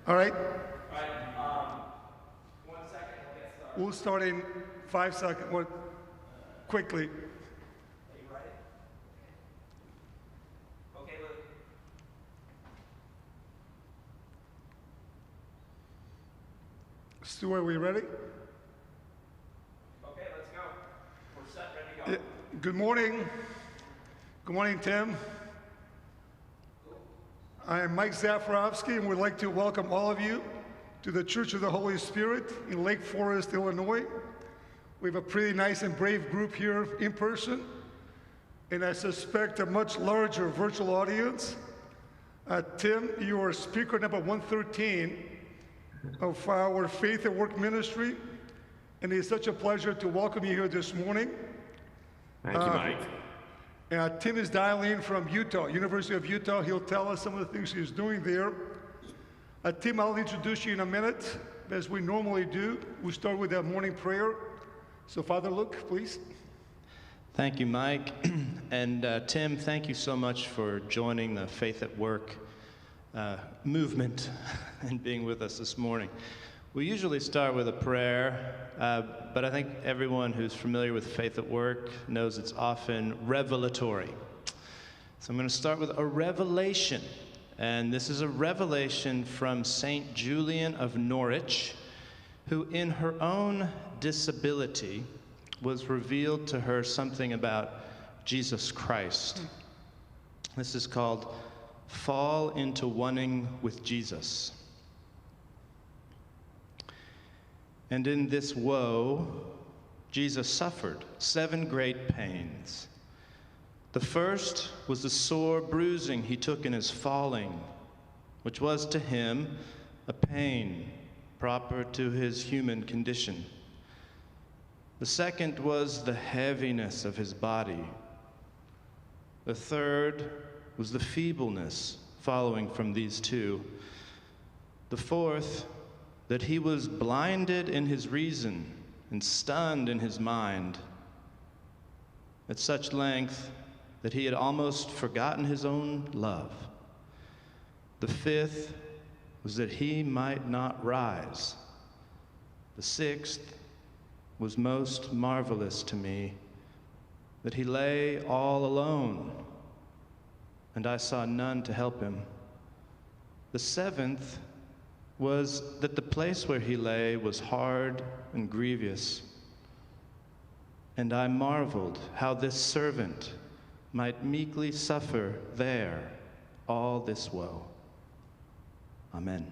All right? All right, 1 second, we'll get started. We'll start in 5 seconds, or quickly. Are you ready? Okay, Luke. Stuart, are we ready? Okay, let's go. We're set, ready to go. Good morning. Good morning, Tim. I am Mike Zafrowski, and would like to welcome all of you to the Church of the Holy Spirit in Lake Forest, Illinois. We have a pretty nice and brave group here in person, and I suspect a much larger virtual audience. Tim, you are speaker number 113 of our Faith at Work ministry, and it's such a pleasure to welcome you here this morning. Thank you, Mike. Tim is dialing in from Utah, University of Utah. He'll tell us some of the things he's doing there. Tim, I'll introduce you in a minute. As we normally do, we start with a morning prayer. So Father Luke, please. Thank you, Mike. And Tim, thank you so much for joining the Faith at Work movement and being with us this morning. We usually start with a prayer, but I think everyone who's familiar with Faith at Work knows it's often revelatory. So I'm going to start with a revelation, and this is a revelation from St. Julian of Norwich, who in her own disability was revealed to her something about Jesus Christ. This is called Fall into Oneing with Jesus. And in this woe, Jesus suffered 7 great pains. The first was the sore bruising he took in his falling, which was to him a pain proper to his human condition. The second was the heaviness of his body. The third was the feebleness following from these two. The fourth, that he was blinded in his reason and stunned in his mind at such length that he had almost forgotten his own love. The fifth was that he might not rise. The sixth was most marvelous to me, that he lay all alone, and I saw none to help him. The seventh was that the place where he lay was hard and grievous, and I marveled how this servant might meekly suffer there all this woe. Amen.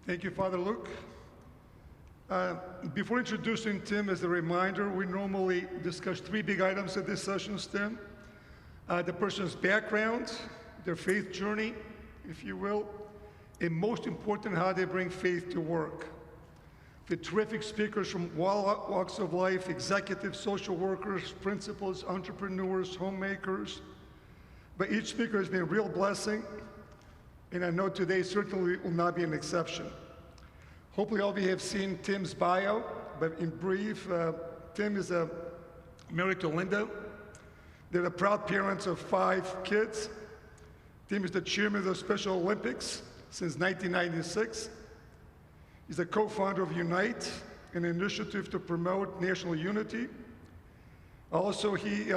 Thank you, Father Luke. Before introducing Tim, as a reminder, we normally discuss 3 big items at this session, Tim. The person's background, their faith journey, if you will, and most important, how they bring faith to work. The terrific speakers from all walks of life, executives, social workers, principals, entrepreneurs, homemakers. But each speaker has been a real blessing, and I know today certainly will not be an exception. Hopefully all of you have seen Tim's bio, but in brief, Tim is married to Linda. They're the proud parents of 5 kids. Tim is the chairman of the Special Olympics since 1996. He's a co-founder of Unite, an initiative to promote national unity. Also, he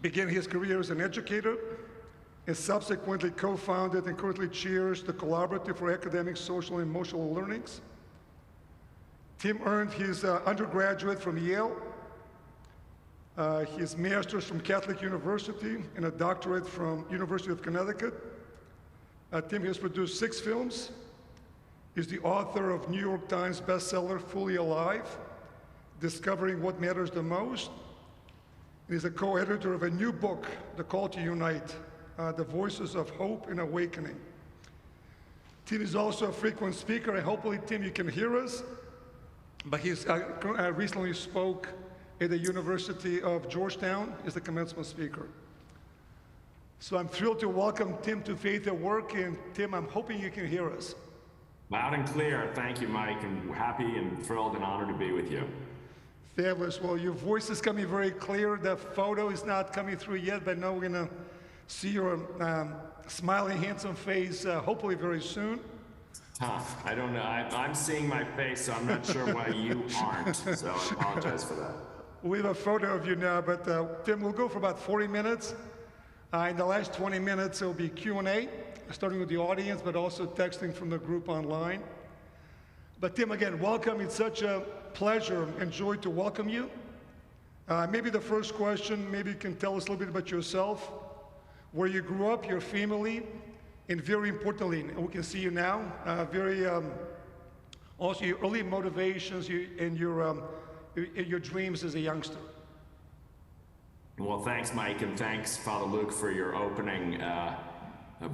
began his career as an educator and subsequently co-founded and currently chairs the Collaborative for Academic, Social, and Emotional Learnings. Tim earned his undergraduate from Yale, his master's from Catholic University, and a doctorate from University of Connecticut. Tim has produced 6 films. He's the author of New York Times bestseller, Fully Alive, Discovering What Matters the Most. And he's a co-editor of a new book, The Call to Unite, The Voices of Hope and Awakening. Tim is also a frequent speaker, and hopefully, Tim, you can hear us. But he's recently spoke at the University of Georgetown as the commencement speaker. So I'm thrilled to welcome Tim to Faith at Work, and Tim, I'm hoping you can hear us. Loud and clear. Thank you, Mike. I'm happy and thrilled and honored to be with you. Fabulous. Well, your voice is coming very clear. The photo is not coming through yet, but now we're going to see your smiling, handsome face, hopefully very soon. I don't know. I'm seeing my face, so I'm not sure why you aren't. So I apologize for that. We have a photo of you now, but Tim, we'll go for about 40 minutes. In the last 20 minutes, it'll be Q&A, starting with the audience, but also texting from the group online. But Tim, again, welcome. It's such a pleasure and joy to welcome you. Maybe the first question, maybe you can tell us a little bit about yourself, where you grew up, your family, and very importantly, and we can see you now, also your early motivations and your dreams as a youngster. Well, thanks, Mike, and thanks, Father Luke, for your opening,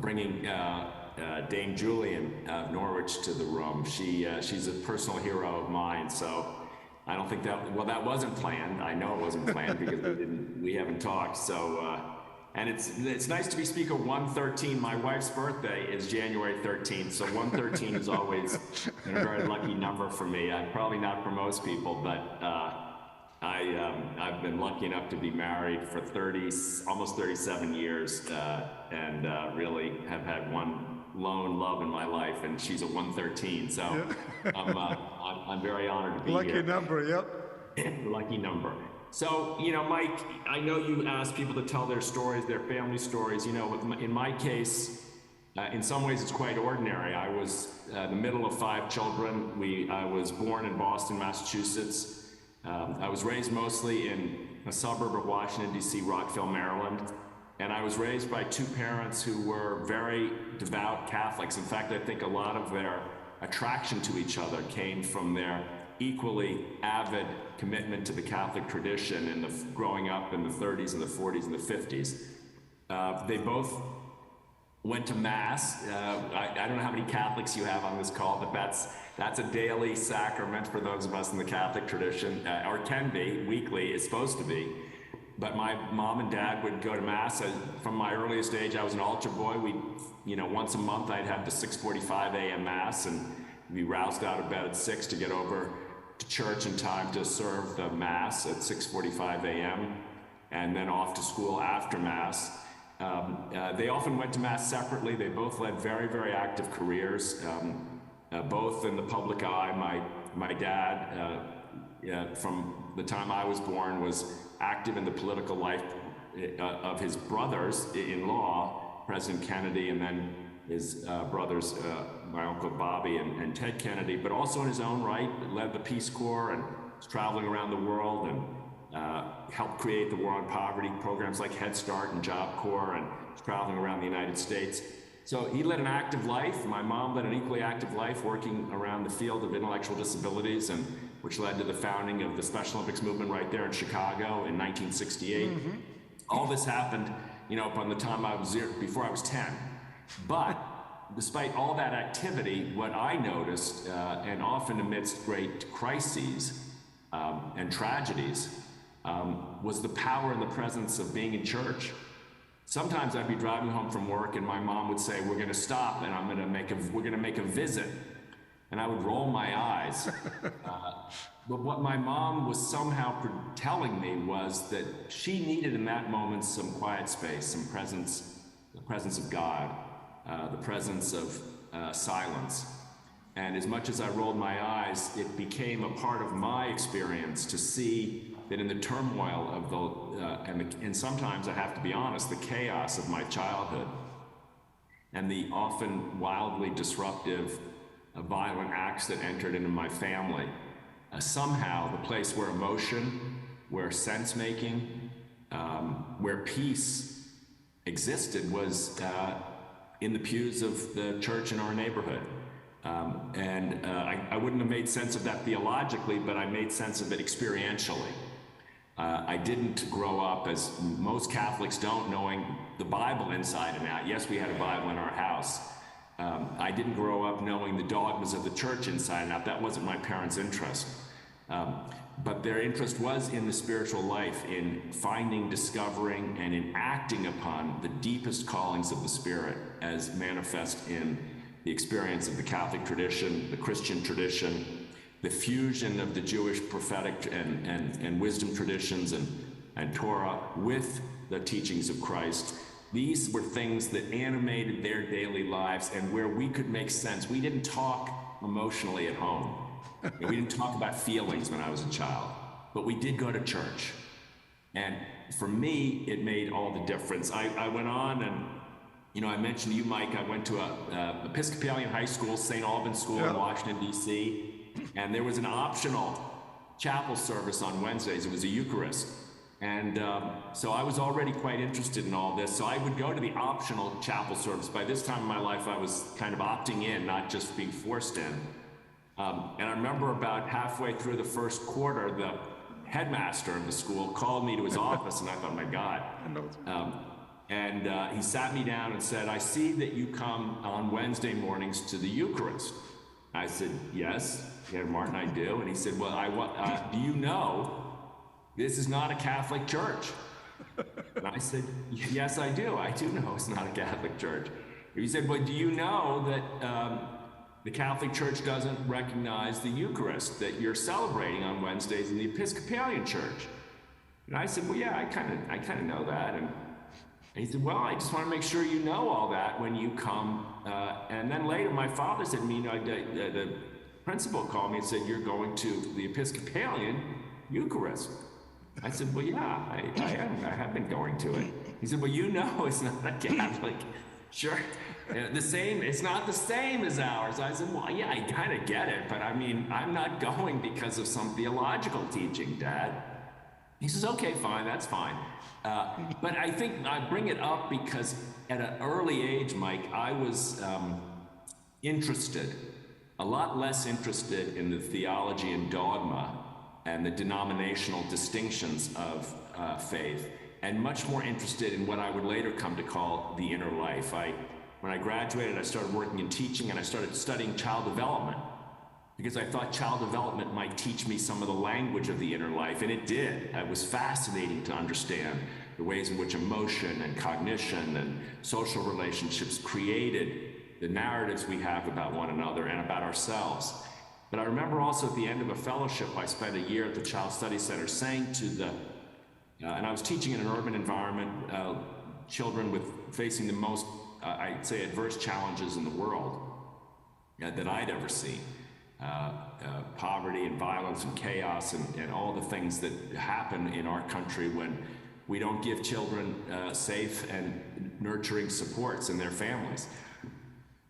bringing Dame Julian of Norwich to the room. She's a personal hero of mine, so I don't think that wasn't planned. I know it wasn't planned because we haven't talked. So, and it's nice to be speaker 113. My wife's birthday is January 13th, so 113 is always a very lucky number for me. Probably not for most people, but I've been lucky enough to be married for almost 37 years, and really have had one lone love in my life, and she's a 113. So I'm very honored to be here. Lucky number, yep. Lucky number. So, Mike, I know you ask people to tell their stories, their family stories. In my case, in some ways it's quite ordinary. I was the middle of 5 children. I was born in Boston, Massachusetts. I was raised mostly in a suburb of Washington, D.C., Rockville, Maryland. And I was raised by 2 parents who were very devout Catholics. In fact, I think a lot of their attraction to each other came from their equally avid commitment to the Catholic tradition and growing up in the 30s and the 40s and the 50s. They both went to Mass. I don't know how many Catholics you have on this call, but that's a daily sacrament for those of us in the Catholic tradition, or can be, weekly, it's supposed to be. But my mom and dad would go to Mass. From my earliest age, I was an altar boy. Once a month, I'd have the 6:45 a.m. Mass and be roused out of bed at 6 to get over to church in time to serve the Mass at 6:45 a.m. and then off to school after Mass. They often went to Mass separately. They both led very, very active careers, both in the public eye. My dad, from the time I was born, was active in the political life of his brothers-in-law, President Kennedy, and then his brothers, my Uncle Bobby and Ted Kennedy, but also in his own right, led the Peace Corps and was traveling around the world and helped create the War on Poverty programs like Head Start and Job Corps, and was traveling around the United States. So he led an active life. My mom led an equally active life, working around the field of intellectual disabilities, and which led to the founding of the Special Olympics movement right there in Chicago in 1968. Mm-hmm. All this happened, upon the time before I was 10. But despite all that activity, what I noticed, and often amidst great crises and tragedies, was the power and the presence of being in church. Sometimes I'd be driving home from work and my mom would say, "We're going to stop and we're going to make a visit." And I would roll my eyes. But what my mom was somehow telling me was that she needed in that moment some quiet space, some presence, the presence of God, the presence of silence. And as much as I rolled my eyes, it became a part of my experience to see that in the turmoil of and sometimes I have to be honest, the chaos of my childhood and the often wildly disruptive violent acts that entered into my family, somehow the place where emotion, where sense-making, where peace existed was in the pews of the church in our neighborhood. I wouldn't have made sense of that theologically, but I made sense of it experientially. I didn't grow up, as most Catholics don't, knowing the Bible inside and out. Yes, we had a Bible in our house. I didn't grow up knowing the dogmas of the church inside and out. That wasn't my parents' interest. But their interest was in the spiritual life, in finding, discovering, and in acting upon the deepest callings of the Spirit as manifest in the experience of the Catholic tradition, the Christian tradition, the fusion of the Jewish prophetic and wisdom traditions and Torah with the teachings of Christ, These were things that animated their daily lives and where we could make sense. We didn't talk emotionally at home. We didn't talk about feelings when I was a child, but we did go to church. And for me, it made all the difference. I went on and, you know, I mentioned to you, Mike, I went to a Episcopalian high school, St. Albans School in Washington, D.C., and there was an optional chapel service on Wednesdays. It was a Eucharist. And so I was already quite interested in all this. So I would go to the optional chapel service. By this time in my life, I was kind of opting in, not just being forced in. And I remember about halfway through the first quarter, the headmaster of the school called me to his office, and I thought, my God. He sat me down and said, I see that you come on Wednesday mornings to the Eucharist. I said, yes, Martin, I do. And he said, well, do you know this is not a Catholic church? And I said, yes, I do. I do know it's not a Catholic church. He said, well, do you know that the Catholic Church doesn't recognize the Eucharist that you're celebrating on Wednesdays in the Episcopalian Church? And I said, well, yeah, I kind of know that. And he said, well, I just want to make sure you know all that when you come. And then later, my father said to me, the principal called me and said, you're going to the Episcopalian Eucharist. I said, well, yeah, I am. I have been going to it. He said, well, you know it's not a Catholic. Sure. It's not the same as ours. I said, well, yeah, I kind of get it, but I mean, I'm not going because of some theological teaching, Dad. He says, okay, fine, that's fine. But I think I bring it up because at an early age, Mike, I was interested, a lot less interested in the theology and dogma and the denominational distinctions of faith, and much more interested in what I would later come to call the inner life. When I graduated, I started working in teaching, and I started studying child development because I thought child development might teach me some of the language of the inner life, and it did. It was fascinating to understand the ways in which emotion and cognition and social relationships created the narratives we have about one another and about ourselves. But I remember also at the end of a fellowship, I spent a year at the Child Study Center saying to and I was teaching in an urban environment, children facing the most, I'd say, adverse challenges in the world that I'd ever seen. Poverty and violence and chaos and all the things that happen in our country when we don't give children safe and nurturing supports in their families.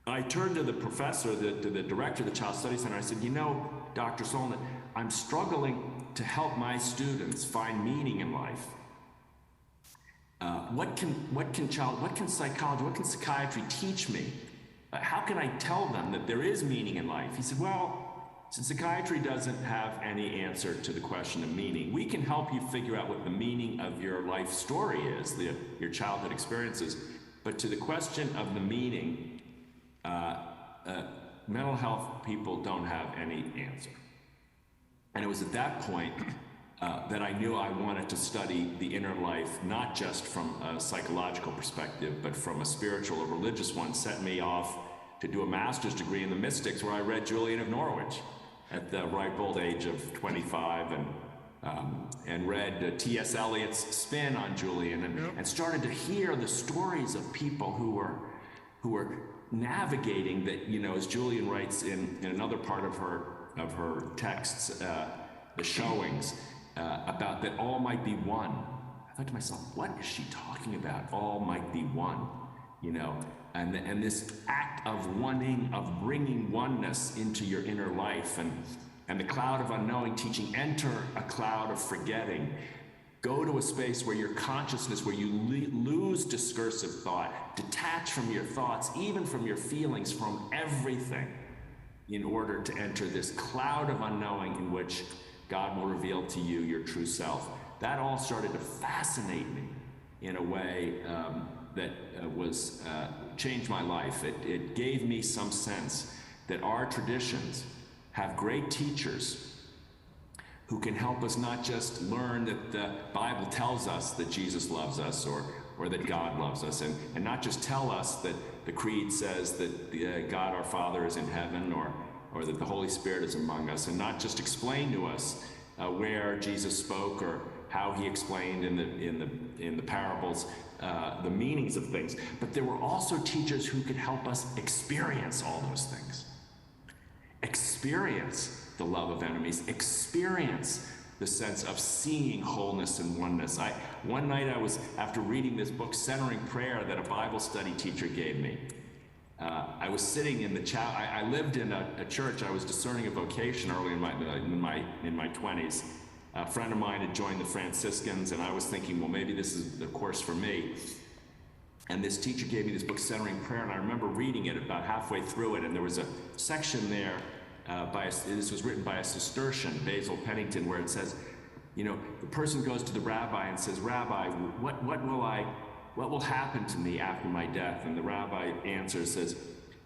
I turned to the professor, to the director of the Child Study Center. I said, you know, Dr. Solnit, I'm struggling to help my students find meaning in life. What can psychology, what can psychiatry teach me? How can I tell them that there is meaning in life? He said, well, since psychiatry doesn't have any answer to the question of meaning, we can help you figure out what the meaning of your life story is, your childhood experiences. But to the question of the meaning, mental health people don't have any answer. And it was at that point that I knew I wanted to study the inner life, not just from a psychological perspective, but from a spiritual or religious one. Set me off to do a master's degree in the mystics, where I read Julian of Norwich at the ripe old age of 25, and read T.S. Eliot's spin on Julian, and started to hear the stories of people who were navigating that, you know, as Julian writes in another part of her texts, the showings, about that all might be one. I thought to myself, what is she talking about? All might be one, you know, and this act of wanting, of bringing oneness into your inner life, and the cloud of unknowing teaching, enter a cloud of forgetting. Go to a space where your consciousness, where you lose discursive thought, detach from your thoughts, even from your feelings, from everything, in order to enter this cloud of unknowing in which God will reveal to you your true self. That all started to fascinate me in a way that changed my life. It gave me some sense that our traditions have great teachers who can help us not just learn that the Bible tells us that Jesus loves us or that God loves us, and not just tell us that the Creed says that God our Father is in heaven, or that the Holy Spirit is among us, and not just explain to us where Jesus spoke or how he explained in the parables, the meanings of things, but there were also teachers who could help us experience all those things. Experience the love of enemies, experience the sense of seeing wholeness and oneness. One night I was, after reading this book, Centering Prayer, that a Bible study teacher gave me, I was sitting in the I lived in a church. I was discerning a vocation early in my 20s. A friend of mine had joined the Franciscans, and I was thinking, well, maybe this is the course for me. And this teacher gave me this book, Centering Prayer, and I remember reading it about halfway through it, and there was a section there, this was written by a Cistercian, Basil Pennington, where it says, you know, the person goes to the rabbi and says, Rabbi, what will happen to me after my death? And the rabbi answers, says,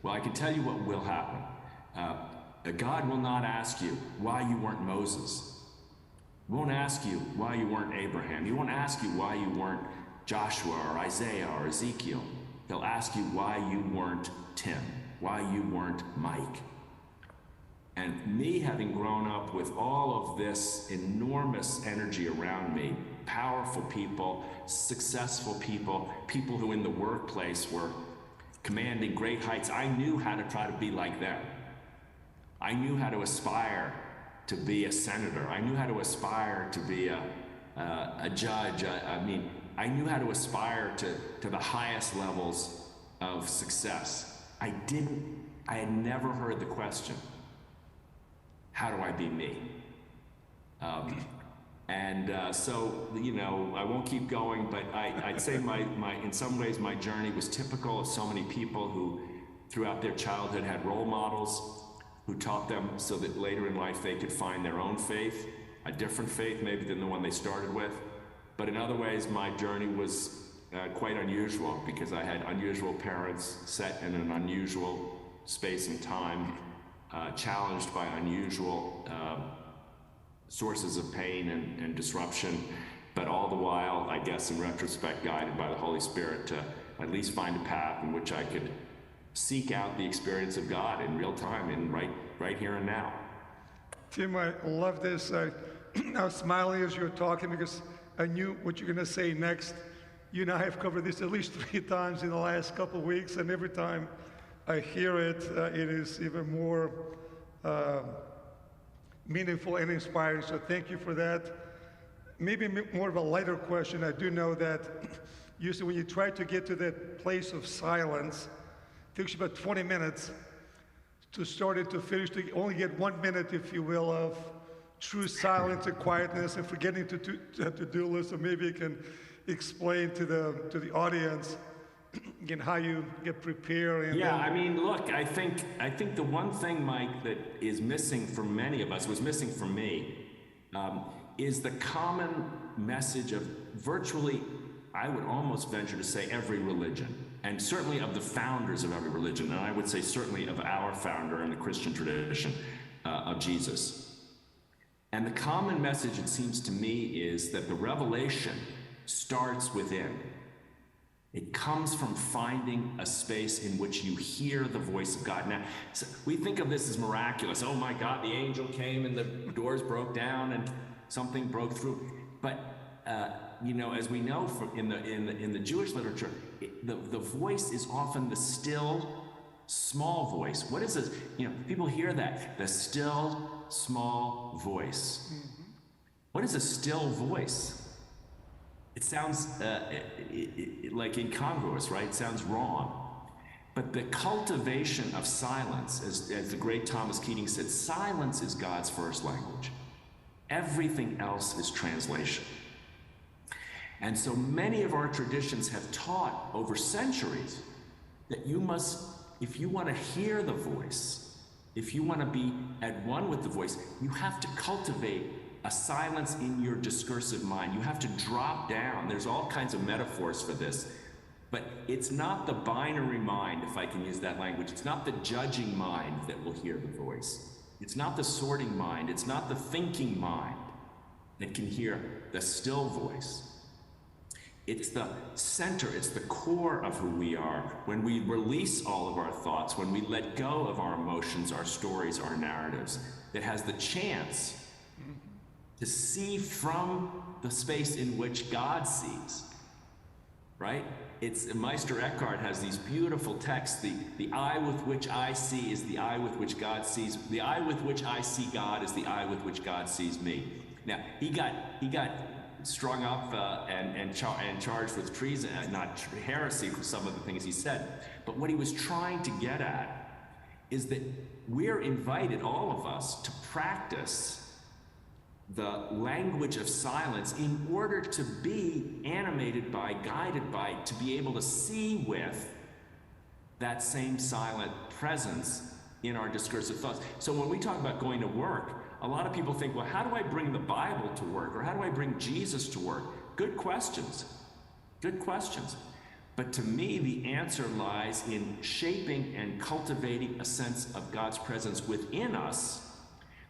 well, I can tell you what will happen. God will not ask you why you weren't Moses. He won't ask you why you weren't Abraham. He won't ask you why you weren't Joshua or Isaiah or Ezekiel. He'll ask you why you weren't Tim, why you weren't Mike. And me, having grown up with all of this enormous energy around me, powerful people, successful people, people who in the workplace were commanding great heights, I knew how to try to be like them. I knew how to aspire to be a senator. I knew how to aspire to be a judge. I knew how to aspire to the highest levels of success. I had never heard the question, how do I be me? So, you know, I won't keep going, but I'd say in some ways my journey was typical of so many people who throughout their childhood had role models who taught them so that later in life they could find their own faith, a different faith maybe than the one they started with. But in other ways, my journey was quite unusual because I had unusual parents set in an unusual space and time, challenged by unusual sources of pain and disruption, but all the while, I guess in retrospect, guided by the Holy Spirit to at least find a path in which I could seek out the experience of God in real time, in right here and now. Tim, I love this. I was smiling as you were talking because I knew what you're going to say next. You and I have covered this at least 3 times in the last couple of weeks, and every time I hear it, it is even more meaningful and inspiring. So thank you for that. Maybe more of a lighter question. I do know that usually when you try to get to that place of silence, it takes you about 20 minutes to start it to finish, to only get 1 minute, if you will, of true silence and quietness and forgetting to do list. So maybe you can explain to the audience again how you get prepared. And yeah, I mean, look, I think the one thing, Mike, that is missing for many of us, was missing for me, is the common message of virtually, I would almost venture to say, every religion, and certainly of the founders of every religion, and I would say certainly of our founder in the Christian tradition, of Jesus. And the common message, it seems to me, is that the revelation starts within. It comes from finding a space in which you hear the voice of God. Now, so we think of this as miraculous. Oh my God, the angel came and the doors broke down and something broke through. But you know, as we know from in the Jewish literature, the voice is often the still, small voice. What is this? You know, people hear that, the still, small voice. Mm-hmm. What is a still voice? It sounds like incongruous, right? It sounds wrong. But the cultivation of silence, as the great Thomas Keating said, silence is God's first language. Everything else is translation. And so many of our traditions have taught over centuries that you must, if you want to hear the voice, if you want to be at one with the voice, you have to cultivate a silence in your discursive mind. You have to drop down. There's all kinds of metaphors for this, but it's not the binary mind, if I can use that language. It's not the judging mind that will hear the voice. It's not the sorting mind. It's not the thinking mind that can hear the still voice. It's the center, it's the core of who we are. When we release all of our thoughts, when we let go of our emotions, our stories, our narratives, that has the chance to see from the space in which God sees, right? It's Meister Eckhart has these beautiful texts. The eye with which I see is the eye with which God sees. The eye with which I see God is the eye with which God sees me. Now he got strung up and charged with treason, not heresy, for some of the things he said. But what he was trying to get at is that we're invited, all of us, to practice the language of silence in order to be animated by, guided by, to be able to see with that same silent presence in our discursive thoughts. So when we talk about going to work, a lot of people think, well, how do I bring the Bible to work? Or how do I bring Jesus to work? Good questions. Good questions. But to me, the answer lies in shaping and cultivating a sense of God's presence within us,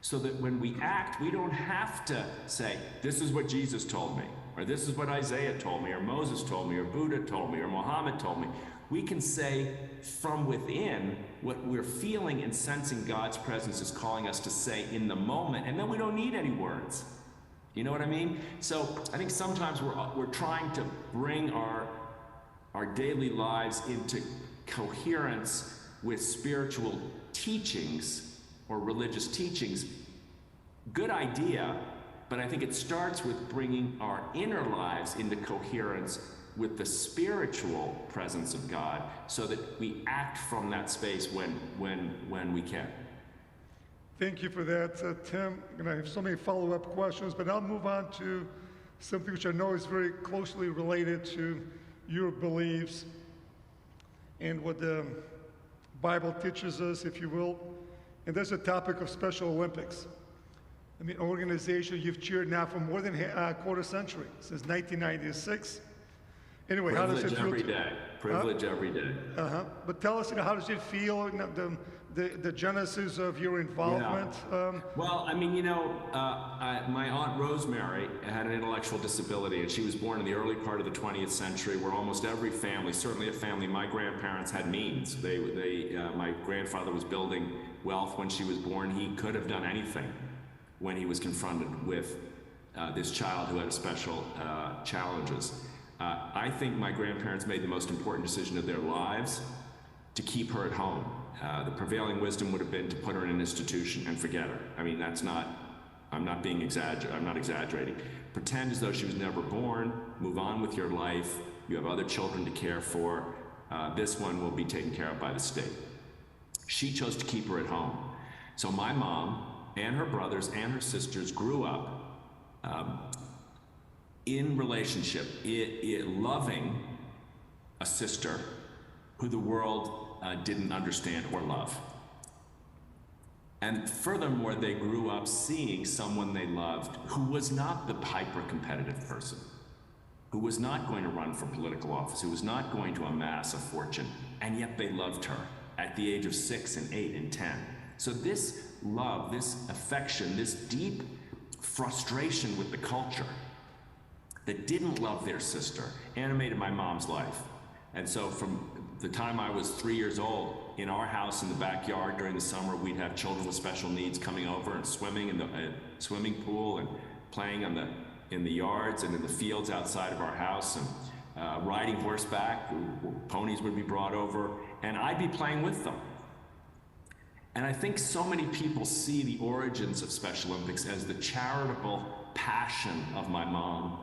so that when we act, we don't have to say, this is what Jesus told me, or this is what Isaiah told me, or Moses told me, or Buddha told me, or Muhammad told me. We can say from within what we're feeling and sensing God's presence is calling us to say in the moment, and then we don't need any words. You know what I mean? So I think sometimes we're trying to bring our daily lives into coherence with spiritual teachings or religious teachings. Good idea, but I think it starts with bringing our inner lives into coherence with the spiritual presence of God, so that we act from that space when we can. Thank you for that, Tim. And I have so many follow-up questions, but I'll move on to something which I know is very closely related to your beliefs and what the Bible teaches us, if you will. And that's the topic of Special Olympics. I mean, organization you've cheered now for more than a quarter century, since 1996. Anyway, how does it feel? Privilege every day. But tell us, how does it feel? The genesis of your involvement. Yeah. Well, I mean, my Aunt Rosemary had an intellectual disability, and she was born in the early part of the 20th century, where almost every family, certainly a family, my grandparents had means. My grandfather was building wealth when she was born. He could have done anything when he was confronted with this child who had special challenges. I think my grandparents made the most important decision of their lives to keep her at home. The prevailing wisdom would have been to put her in an institution and forget her. I mean, I'm not exaggerating. Pretend as though she was never born, move on with your life, you have other children to care for, this one will be taken care of by the state. She chose to keep her at home. So my mom and her brothers and her sisters grew up in relationship, loving a sister who the world didn't understand or love. And furthermore, they grew up seeing someone they loved who was not the hyper-competitive person, who was not going to run for political office, who was not going to amass a fortune, and yet they loved her at the age of 6 and 8 and 10. So this love, this affection, this deep frustration with the culture that didn't love their sister animated my mom's life. And so from the time I was 3 years old, in our house in the backyard during the summer, we'd have children with special needs coming over and swimming in the swimming pool and playing in the yards and in the fields outside of our house, and riding horseback. Ponies would be brought over, and I'd be playing with them. And I think so many people see the origins of Special Olympics as the charitable passion of my mom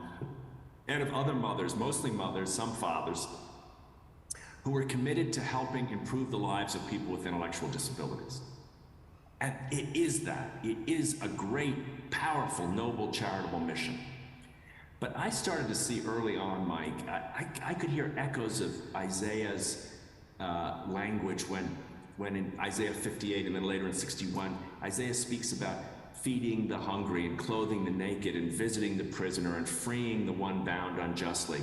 and of other mothers, mostly mothers, some fathers, who were committed to helping improve the lives of people with intellectual disabilities. And it is that. It is a great, powerful, noble, charitable mission. But I started to see early on, Mike, I could hear echoes of Isaiah's language when in Isaiah 58 and then later in 61, Isaiah speaks about feeding the hungry and clothing the naked and visiting the prisoner and freeing the one bound unjustly.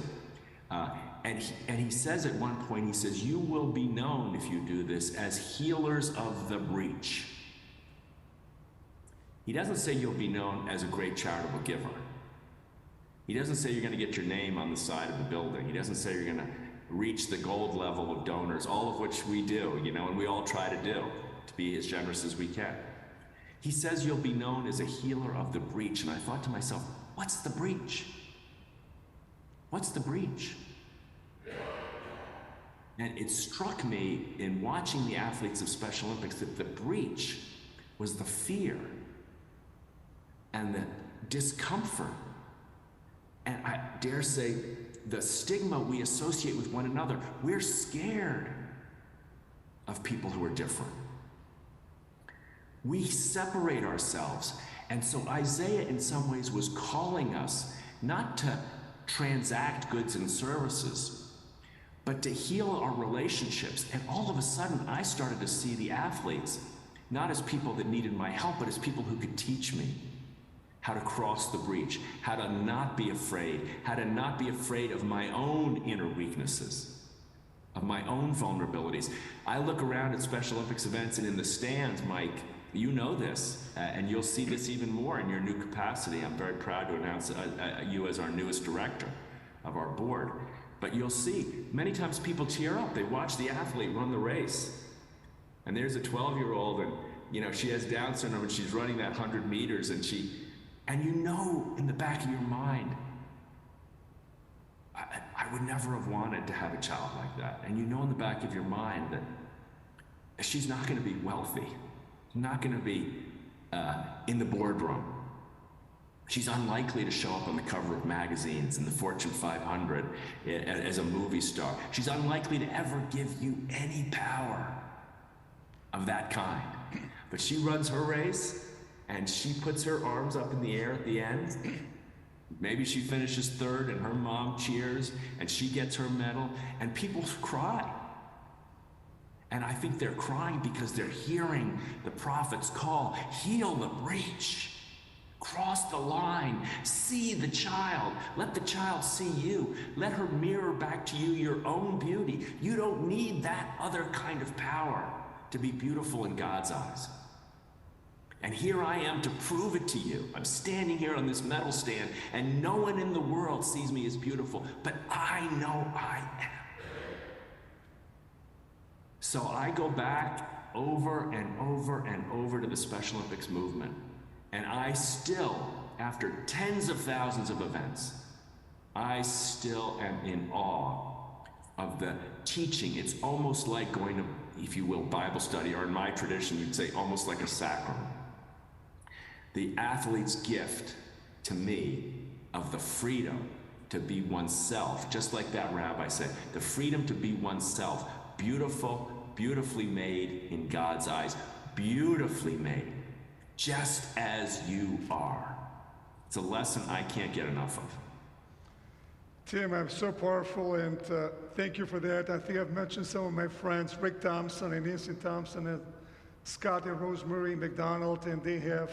And he says at one point, he says, you will be known if you do this as healers of the breach. He doesn't say you'll be known as a great charitable giver. He doesn't say you're going to get your name on the side of the building. He doesn't say you're going to reach the gold level of donors, all of which we do, and we all try to do, to be as generous as we can. He says you'll be known as a healer of the breach. And I thought to myself, what's the breach? What's the breach? And it struck me in watching the athletes of Special Olympics that the breach was the fear and the discomfort, and I dare say the stigma we associate with one another. We're scared of people who are different. We separate ourselves. And so Isaiah in some ways was calling us not to transact goods and services, but to heal our relationships. And all of a sudden, I started to see the athletes not as people that needed my help, but as people who could teach me how to cross the breach, how to not be afraid, how to not be afraid of my own inner weaknesses, of my own vulnerabilities. I look around at Special Olympics events, and in the stands, Mike, you know this, and you'll see this even more in your new capacity. I'm very proud to announce you as our newest director of our board. But you'll see, many times people tear up. They watch the athlete run the race. And there's a 12-year-old, and you know, she has Down syndrome, and she's running that 100 meters, and you know in the back of your mind, I would never have wanted to have a child like that. And you know in the back of your mind that she's not going to be wealthy, not going to be in the boardroom. She's unlikely to show up on the cover of magazines and the Fortune 500 as a movie star. She's unlikely to ever give you any power of that kind. But she runs her race, and she puts her arms up in the air at the end. Maybe she finishes third, and her mom cheers, and she gets her medal, and people cry. And I think they're crying because they're hearing the prophet's call. Heal the breach. Cross the line. See the child. Let the child see you. Let her mirror back to you your own beauty. You don't need that other kind of power to be beautiful in God's eyes. And here I am to prove it to you. I'm standing here on this medal stand, and no one in the world sees me as beautiful, but I know I am. So I go back over and over and over to the Special Olympics movement, and I still, after tens of thousands of events, I still am in awe of the teaching. It's almost like going to, if you will, Bible study, or in my tradition, you'd say almost like a sacrament. The athlete's gift to me of the freedom to be oneself, just like that rabbi said, the freedom to be oneself, beautiful, beautifully made in God's eyes, beautifully made, just as you are. It's a lesson I can't get enough of. Tim, I'm so powerful, and thank you for that. I think I've mentioned some of my friends, Rick Thompson and Nancy Thompson, and Scott and Rosemary McDonald, and they have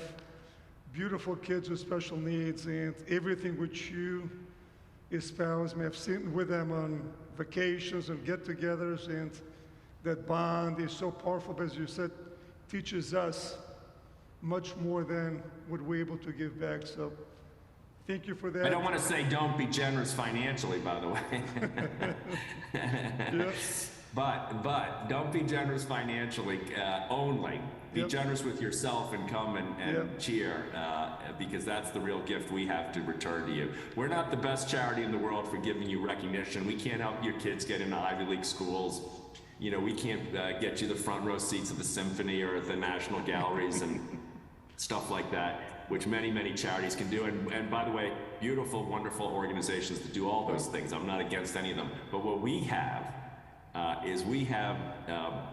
beautiful kids with special needs, and everything which you espouse. I've seen with them on vacations and get-togethers, and that bond is so powerful, but as you said, teaches us much more than what we're able to give back. So thank you for that. I don't want to say don't be generous financially, by the way. Yes. But don't be generous financially only. Be generous with yourself and come and cheer, because that's the real gift we have to return to you. We're not the best charity in the world for giving you recognition. We can't help your kids get into Ivy League schools. You know, we can't get you the front row seats at the symphony or at the National Galleries and stuff like that, which many, many charities can do. And by the way, beautiful, wonderful organizations that do all those things. I'm not against any of them. But what we have is we have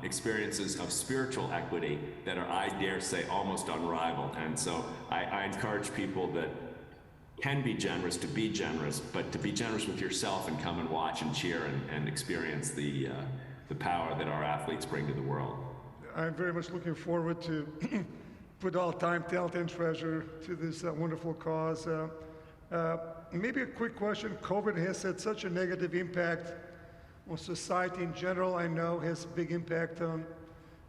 experiences of spiritual equity that are, I dare say, almost unrivaled. And so I encourage people that can be generous to be generous, but to be generous with yourself and come and watch and cheer and experience the power that our athletes bring to the world. I'm very much looking forward to put all time, talent, and treasure to this wonderful cause. Maybe a quick question. COVID has had such a negative impact on society in general. I know has a big impact on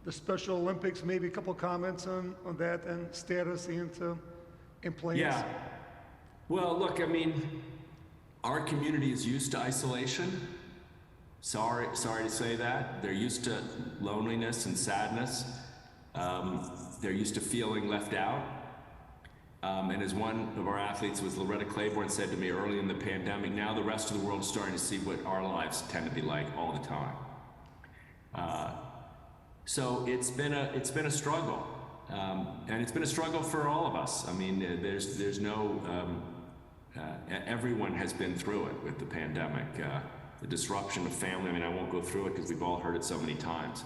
the Special Olympics. Maybe a couple comments on that and status and plans. Yeah. Well, look, I mean, our community is used to isolation. Sorry to say that. They're used to loneliness and sadness. They're used to feeling left out. And as one of our athletes was Loretta Claiborne said to me early in the pandemic, now the rest of the world is starting to see what our lives tend to be like all the time. So it's been a struggle, and it's been a struggle for all of us. I mean, there's no everyone has been through it with the pandemic, the disruption of family. I mean, I won't go through it because we've all heard it so many times.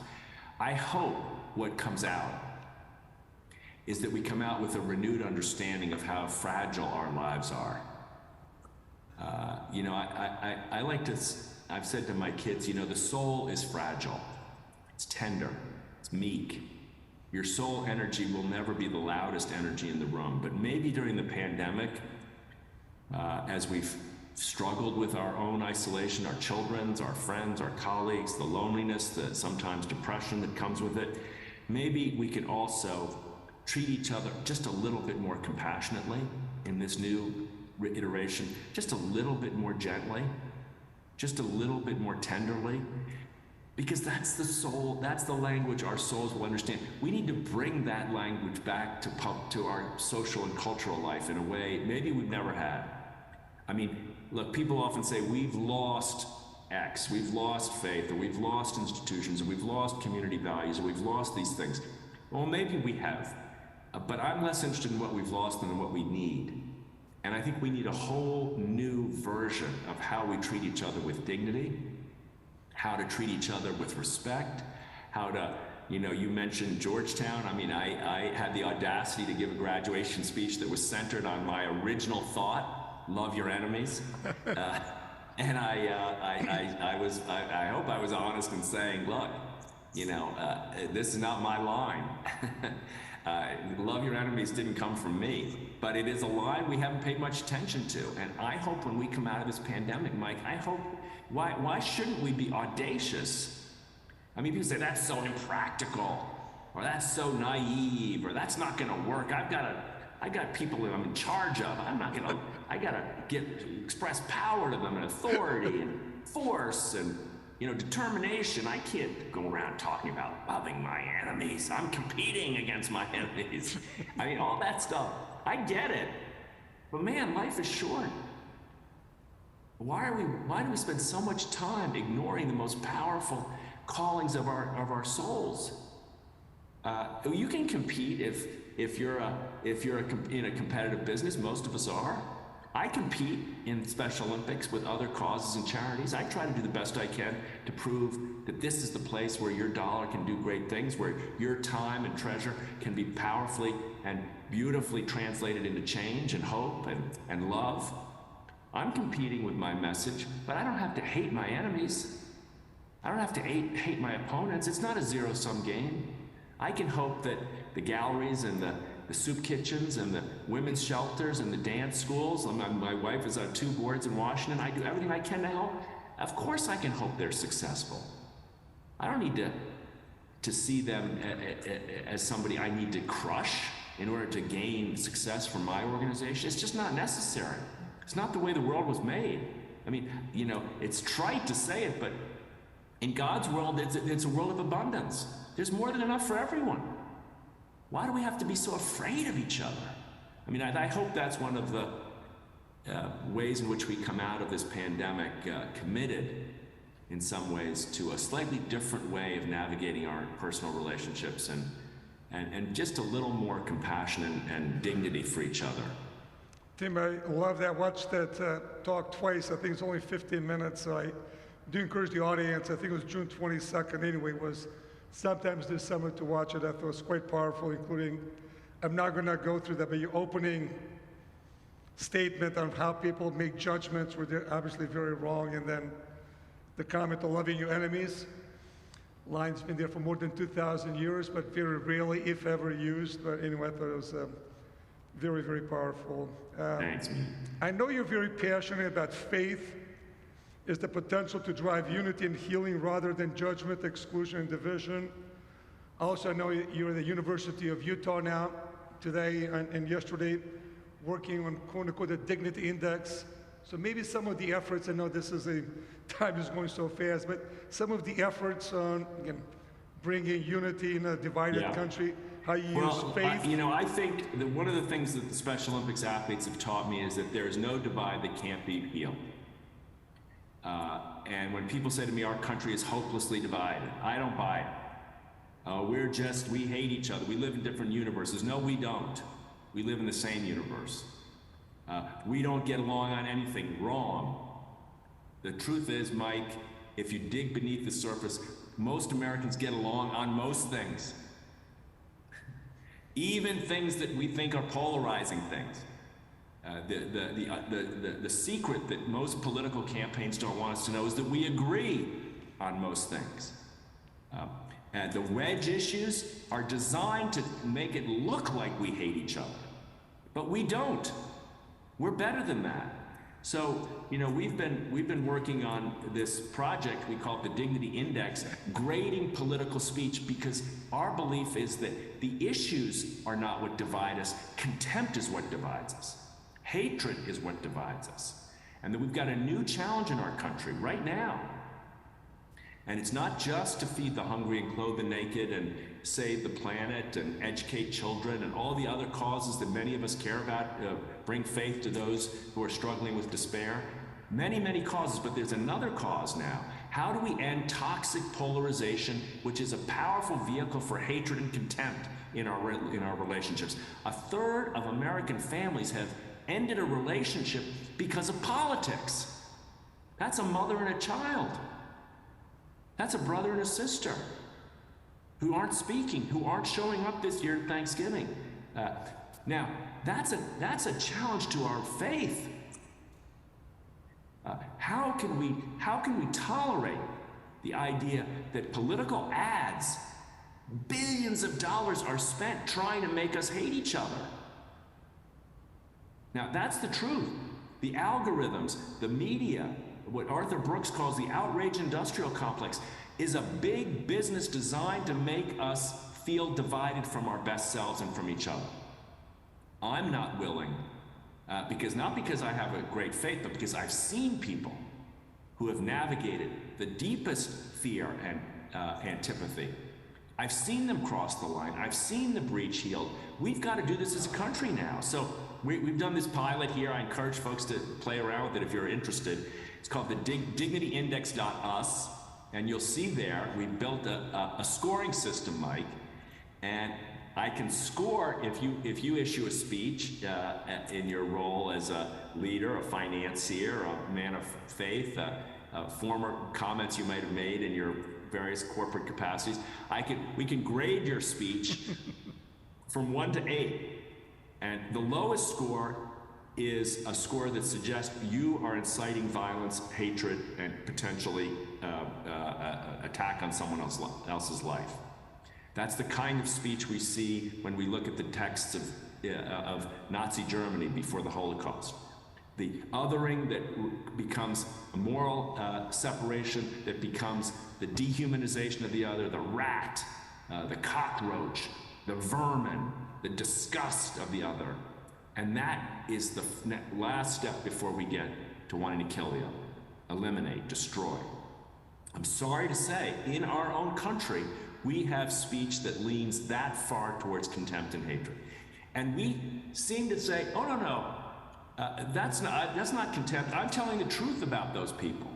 I hope what comes out is that we come out with a renewed understanding of how fragile our lives are. You know, I like to, I've said to my kids, you know, the soul is fragile. It's tender, it's meek. Your soul energy will never be the loudest energy in the room, but maybe during the pandemic, as we've struggled with our own isolation, our children's, our friends, our colleagues, the loneliness, the sometimes depression that comes with it, maybe we could also treat each other just a little bit more compassionately in this new iteration, just a little bit more gently, just a little bit more tenderly, because that's the soul, that's the language our souls will understand. We need to bring that language back to our social and cultural life in a way maybe we've never had. I mean, look, people often say we've lost X, we've lost faith, or we've lost institutions, or we've lost community values, or we've lost these things. Well, maybe we have, but I'm less interested in what we've lost than in what we need. And I think we need a whole new version of how we treat each other with dignity, how to treat each other with respect, how to, you know, you mentioned Georgetown. I mean, I had the audacity to give a graduation speech that was centered on my original thought, love your enemies. And I hope I was honest in saying, look, you know, this is not my line. Love your enemies didn't come from me, but it is a line we haven't paid much attention to. And I hope when we come out of this pandemic, Mike, I hope, why shouldn't we be audacious? I mean, people say that's so impractical, or that's so naive, or that's not gonna work. I got people that I'm in charge of. I gotta express power to them and authority and force and, you know, determination. I can't go around talking about loving my enemies. I'm competing against my enemies. I mean, all that stuff. I get it. But man, life is short. Why do we spend so much time ignoring the most powerful callings of our souls? You can compete if you're in a competitive business. Most of us are. I compete in Special Olympics with other causes and charities. I try to do the best I can to prove that this is the place where your dollar can do great things, where your time and treasure can be powerfully and beautifully translated into change and hope and love. I'm competing with my message, but I don't have to hate my enemies. I don't have to hate my opponents. It's not a zero-sum game. I can hope that the galleries and the soup kitchens and the women's shelters and the dance schools. My wife is on 2 boards in Washington. I do everything I can to help. Of course I can hope they're successful. I don't need to see them as somebody I need to crush in order to gain success for my organization. It's just not necessary. It's not the way the world was made. I mean, you know, it's trite to say it, but in God's world, it's a world of abundance. There's more than enough for everyone. Why do we have to be so afraid of each other? I mean, I hope that's one of the ways in which we come out of this pandemic committed in some ways to a slightly different way of navigating our personal relationships and just a little more compassion and dignity for each other. Tim, I love that. Watched that talk twice. I think it's only 15 minutes. So I do encourage the audience. I think it was June 22nd anyway, was sometimes this summer to watch it. I thought it was quite powerful, including, I'm not going to go through that, but your opening statement on how people make judgments where they're obviously very wrong, and then the comment of loving your enemies. Line's been there for more than 2,000 years, but very rarely, if ever, used. But anyway, I thought it was very, very powerful. Thanks. I know you're very passionate about faith is the potential to drive unity and healing rather than judgment, exclusion, and division. Also, I know you're at the University of Utah now, today and yesterday, working on quote-unquote the Dignity Index. So maybe some of the efforts, I know this is time is going so fast, but some of the efforts on, again, bringing unity in a divided country, how you use faith. You know, I think that one of the things that the Special Olympics athletes have taught me is that there is no divide that can't be healed. And when people say to me, our country is hopelessly divided, I don't buy it. We hate each other. We live in different universes. No, we don't. We live in the same universe. We don't get along on anything. Wrong. The truth is, Mike, if you dig beneath the surface, most Americans get along on most things. Even things that we think are polarizing things. The secret that most political campaigns don't want us to know is that we agree on most things. And the wedge issues are designed to make it look like we hate each other. But we don't. We're better than that. So, you know, we've been working on this project we call it the Dignity Index, grading political speech, because our belief is that the issues are not what divide us. Contempt is what divides us. Hatred is what divides us. And that we've got a new challenge in our country right now. And it's not just to feed the hungry and clothe the naked and save the planet and educate children and all the other causes that many of us care about, bring faith to those who are struggling with despair. Many, many causes, but there's another cause now. How do we end toxic polarization, which is a powerful vehicle for hatred and contempt in our relationships? A third of American families have ended a relationship because of politics. That's a mother and a child. That's a brother and a sister who aren't speaking, who aren't showing up this year at Thanksgiving. Now, that's a challenge to our faith. How can we tolerate the idea that political ads, billions of dollars are spent trying to make us hate each other? Now, that's the truth. The algorithms, the media, what Arthur Brooks calls the outrage industrial complex, is a big business designed to make us feel divided from our best selves and from each other. I'm not willing, not because I have a great faith, but because I've seen people who have navigated the deepest fear and antipathy. I've seen them cross the line. I've seen the breach healed. We've got to do this as a country now. So we've done this pilot here. I encourage folks to play around with it if you're interested. It's called the dignityindex.us, and you'll see there we built a scoring system, Mike, and I can score if you issue a speech in your role as a leader, a financier, a man of faith, former comments you might have made in your various corporate capacities. We can grade your speech from 1 to 8, and the lowest score is a score that suggests you are inciting violence, hatred, and potentially attack on someone else's life. That's the kind of speech we see when we look at the texts of Nazi Germany before the Holocaust. The othering that becomes a moral separation, that becomes the dehumanization of the other, the rat, the cockroach, the vermin, the disgust of the other. And that is the last step before we get to wanting to kill the other, eliminate, destroy. I'm sorry to say, in our own country, we have speech that leans that far towards contempt and hatred. And we seem to say, oh, no, that's not contempt. I'm telling the truth about those people.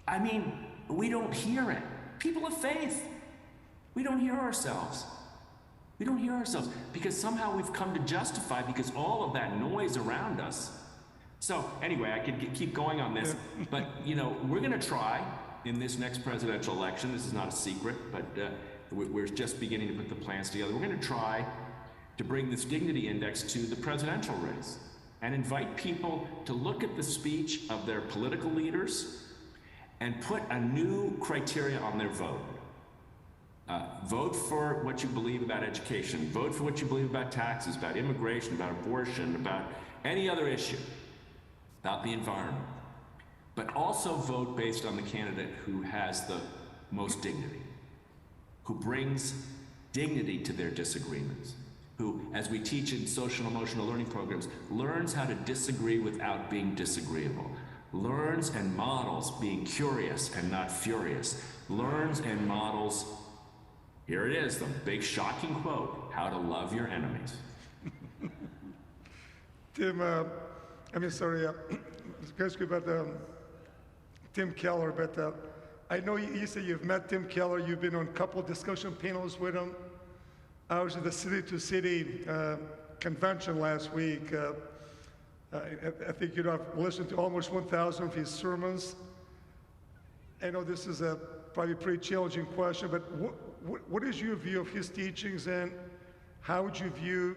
I mean, we don't hear it. People of faith, we don't hear ourselves. We don't hear ourselves because somehow we've come to justify, because all of that noise around us. So anyway, I could keep going on this, but you know, we're going to try in this next presidential election. This is not a secret, but we're just beginning to put the plans together. We're going to try to bring this dignity index to the presidential race and invite people to look at the speech of their political leaders and put a new criteria on their vote. Vote for what you believe about education. Vote for what you believe about taxes, about immigration, about abortion, about any other issue, about the environment. But also vote based on the candidate who has the most dignity, who brings dignity to their disagreements, who, as we teach in social and emotional learning programs, learns how to disagree without being disagreeable, learns and models being curious and not furious, learns and models, here it is, the big shocking quote, how to love your enemies. Tim, ask you about Tim Keller, but I know you said you've met Tim Keller. You've been on a couple discussion panels with him. I was at the City to City convention last week. I think I've listened to almost 1,000 of his sermons. I know this is probably a pretty challenging question, but what is your view of his teachings, and how would you view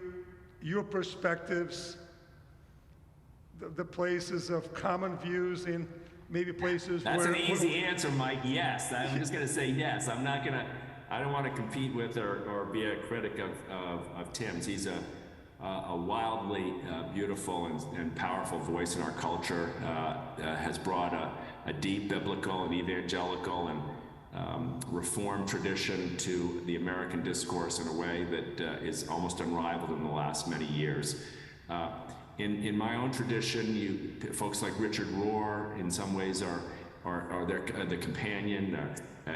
your perspectives, the places of common views in maybe places That's where... an easy answer, Mike. Yes. I'm just going to say yes. I don't want to compete with or be a critic of Tim's. He's a wildly beautiful and powerful voice in our culture, has brought a deep biblical and evangelical and reformed tradition to the American discourse in a way that is almost unrivaled in the last many years. In my own tradition, folks like Richard Rohr, in some ways, are the companion.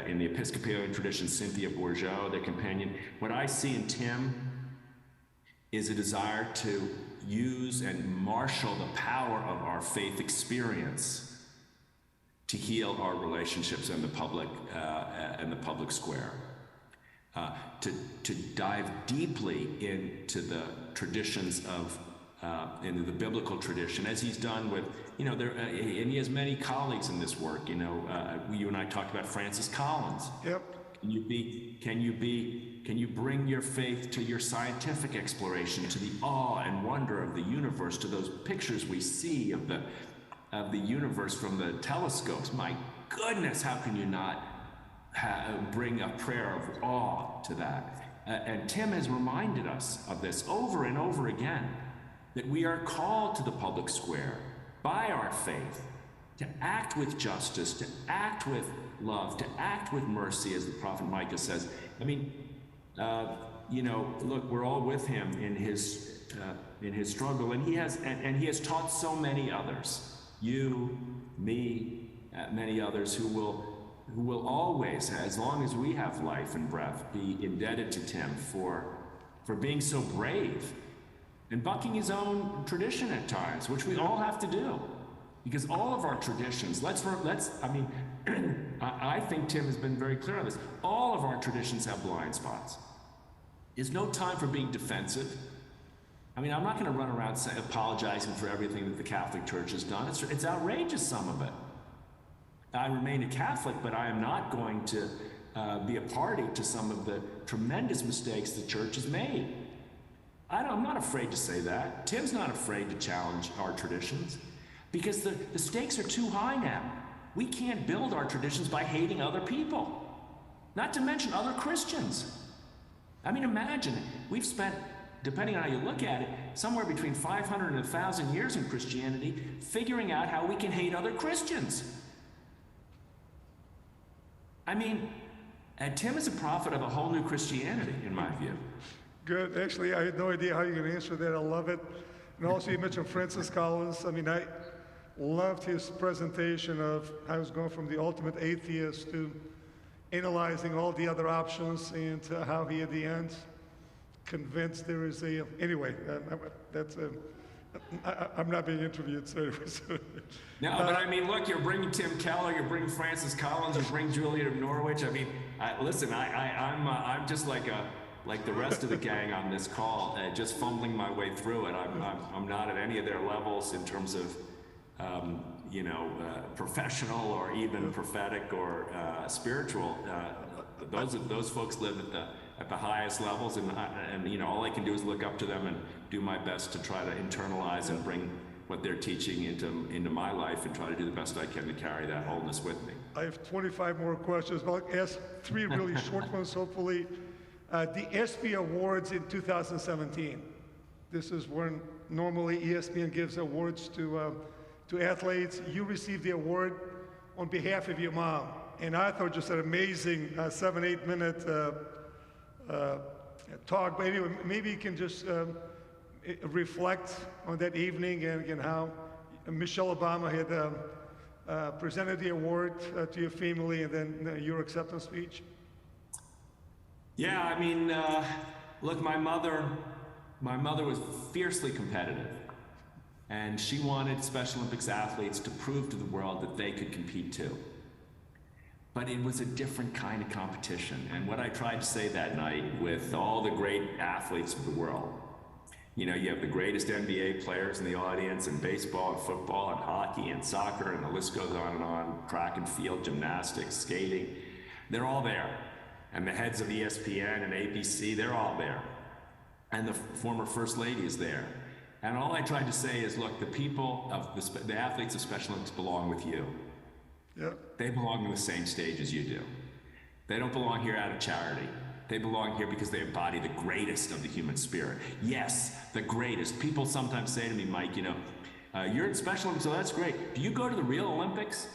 In the Episcopalian tradition, Cynthia Bourgeau, their companion. What I see in Tim is a desire to use and marshal the power of our faith experience to heal our relationships in the public square. To dive deeply into the traditions of into the biblical tradition, as he's done with, and he has many colleagues in this work. You and I talked about Francis Collins. Yep. Can you bring your faith to your scientific exploration, to the awe and wonder of the universe, to those pictures we see of the universe from the telescopes? My goodness, how can you not bring a prayer of awe to that? And Tim has reminded us of this over and over again, that we are called to the public square by our faith to act with justice, to act with love, to act with mercy, as the prophet Micah says. I mean, look, we're all with him in his struggle, and he has taught so many others, you, me, many others, who will always, as long as we have life and breath, be indebted to Tim for being so brave and bucking his own tradition at times, which we all have to do. Because all of our traditions, I think Tim has been very clear on this. All of our traditions have blind spots. There's no time for being defensive. I'm not going to run around apologizing for everything that the Catholic Church has done. It's outrageous, some of it. I remain a Catholic, but I am not going to be a party to some of the tremendous mistakes the Church has made. I'm not afraid to say that. Tim's not afraid to challenge our traditions, because the stakes are too high now. We can't build our traditions by hating other people, not to mention other Christians. Imagine, we've spent, depending on how you look at it, somewhere between 500 and 1,000 years in Christianity figuring out how we can hate other Christians. And Tim is a prophet of a whole new Christianity, in my view. Good. Actually, I had no idea how you're going to answer that. I love it. And also, you mentioned Francis Collins. I loved his presentation of how he was going from the ultimate atheist to analyzing all the other options, and how he, at the end, convinced there is a... Anyway, I'm not being interviewed, so... No, but look, you're bringing Tim Keller, you're bringing Francis Collins, you bring Julian of Norwich. I'm just like the rest of the gang on this call, just fumbling my way through it. I'm not at any of their levels in terms of, professional or even prophetic or spiritual. Those folks live at the highest levels, and all I can do is look up to them and do my best to try to internalize and bring what they're teaching into my life, and try to do the best I can to carry that wholeness with me. I have 25 more questions, but I'll ask 3 really short ones, hopefully. The ESPY Awards in 2017. This is when normally ESPN gives awards to athletes. You received the award on behalf of your mom, and I thought just an amazing 7-8 minute talk. But anyway, maybe you can just reflect on that evening, and again how Michelle Obama had presented the award to your family, and then your acceptance speech. Yeah, look, my mother was fiercely competitive. And she wanted Special Olympics athletes to prove to the world that they could compete too. But it was a different kind of competition. And what I tried to say that night with all the great athletes of the world, you know, you have the greatest NBA players in the audience, and baseball and football and hockey and soccer, and the list goes on and on, track and field, gymnastics, skating, they're all there. And the heads of ESPN and ABC, they're all there. And the former First Lady is there. And all I tried to say is, look, the people of the athletes of Special Olympics belong with you. Yeah. They belong on the same stage as you do. They don't belong here out of charity. They belong here because they embody the greatest of the human spirit. Yes, the greatest. People sometimes say to me, Mike, you know, you're in Special Olympics, so that's great. Do you go to the real Olympics?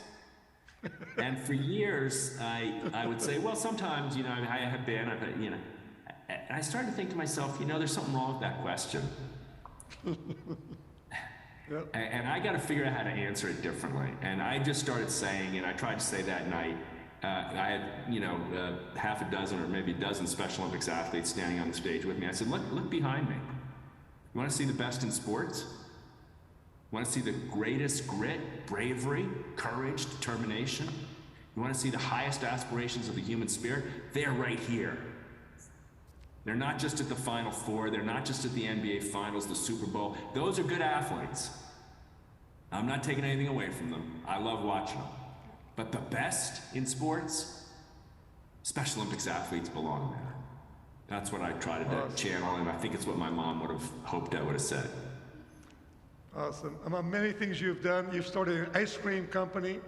And for years, I would say, well, sometimes, you know, I have been, you know. And I started to think to myself, you know, there's something wrong with that question. Yep. And I got to figure out how to answer it differently. And I just started saying, and I tried to say that night, I had, you know, half a dozen or maybe a dozen Special Olympics athletes standing on the stage with me. I said, look behind me. You want to see the best in sports? You want to see the greatest grit, bravery, courage, determination? You want to see the highest aspirations of the human spirit? They're right here. They're not just at the Final Four. They're not just at the NBA Finals, the Super Bowl. Those are good athletes. I'm not taking anything away from them. I love watching them. But the best in sports, Special Olympics athletes belong there. That's what I try to channel, and I think it's what my mom would have hoped I would have said. Awesome. Among many things you've done, you've started an ice cream company.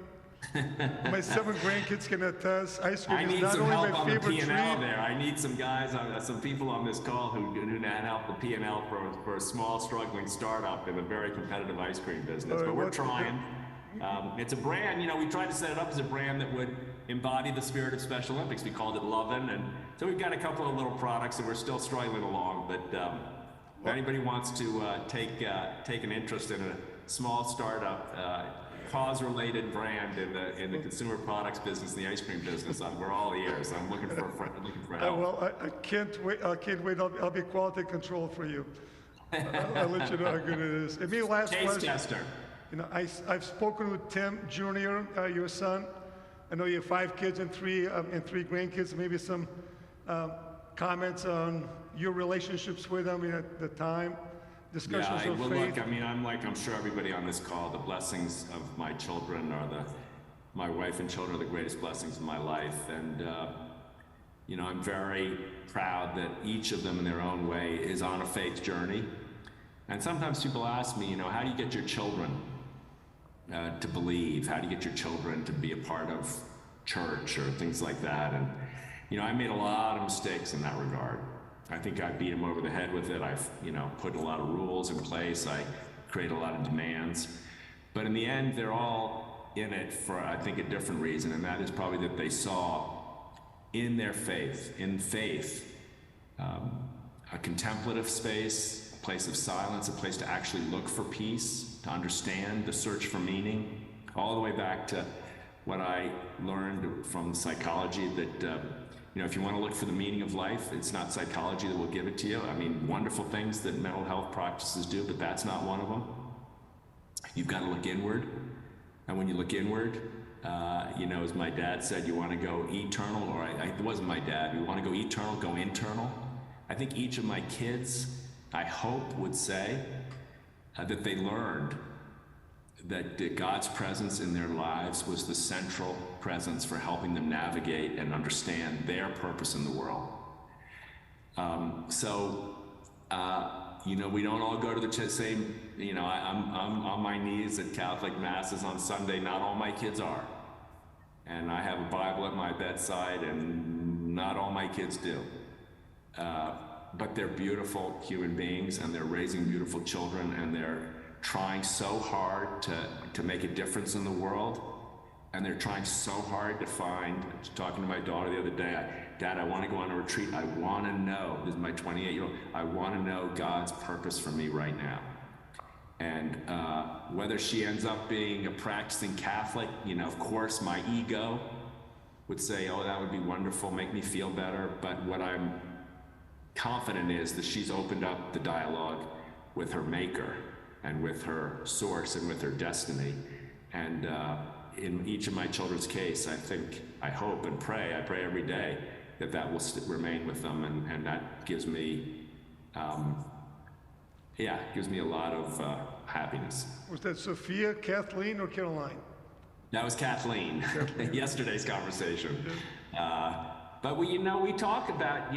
My 7 grandkids can attest. Ice cream I is need not some only help my on the favorite P&L treat. there. I need some guys, some people on this call who can help the P&L for a small, struggling startup in the very competitive ice cream business. But we're trying. It's a brand, you know, we tried to set it up as a brand that would embody the spirit of Special Olympics. We called it Lovin', and so we've got a couple of little products, and we're still struggling along. But if anybody wants to take an interest in a small startup, cause-related brand in the consumer products business, in the ice cream business, we're all ears. I'm looking for help. Well, I can't wait. I'll be quality control for you. I'll let you know how good it is. And me, last Taste question. tester. You know, I've spoken with Tim Jr., your son. I know you have 5 kids and 3 grandkids. Maybe some comments on your relationships with them at the time. Discussions of well, faith. look, I mean, I'm sure everybody on this call, the blessings of my children are my wife and children are the greatest blessings of my life. And, you know, I'm very proud that each of them in their own way is on a faith journey. And sometimes people ask me, you know, how do you get your children to believe? How do you get your children to be a part of church or things like that? And, you know, I made a lot of mistakes in that regard. I think I beat them over the head with it. I've, you know, put a lot of rules in place. I created a lot of demands. But in the end, they're all in it for, I think, a different reason, and that is probably that they saw in their faith, a contemplative space, a place of silence, a place to actually look for peace, to understand the search for meaning, all the way back to what I learned from psychology that you know, if you want to look for the meaning of life, it's not psychology that will give it to you. I mean, wonderful things that mental health practices do, but that's not one of them. You've got to look inward. And when you look inward, you know, as my dad said, you want to go eternal, or it wasn't my dad, you want to go eternal, go internal. I think each of my kids, I hope, would say that they learned that God's presence in their lives was the central presence for helping them navigate and understand their purpose in the world. You know, we don't all go to the same, you know, I'm on my knees at Catholic masses on Sunday. Not all my kids are. And I have a Bible at my bedside, and not all my kids do. But they're beautiful human beings, and they're raising beautiful children, and they're trying so hard to make a difference in the world, and they're trying so hard to find, talking to my daughter the other day, Dad, I want to go on a retreat. I want to know, this is my 28-year-old, I want to know God's purpose for me right now. And whether she ends up being a practicing Catholic, you know, of course my ego would say, oh, that would be wonderful, make me feel better. But what I'm confident is that she's opened up the dialogue with her maker. and with her source and with her destiny. And in each of my children's case, I hope and pray, I pray every day that will remain with them, and that gives me, gives me a lot of happiness. Was that Sophia, Kathleen, or Caroline? That was Kathleen, yesterday's conversation. But we talk about,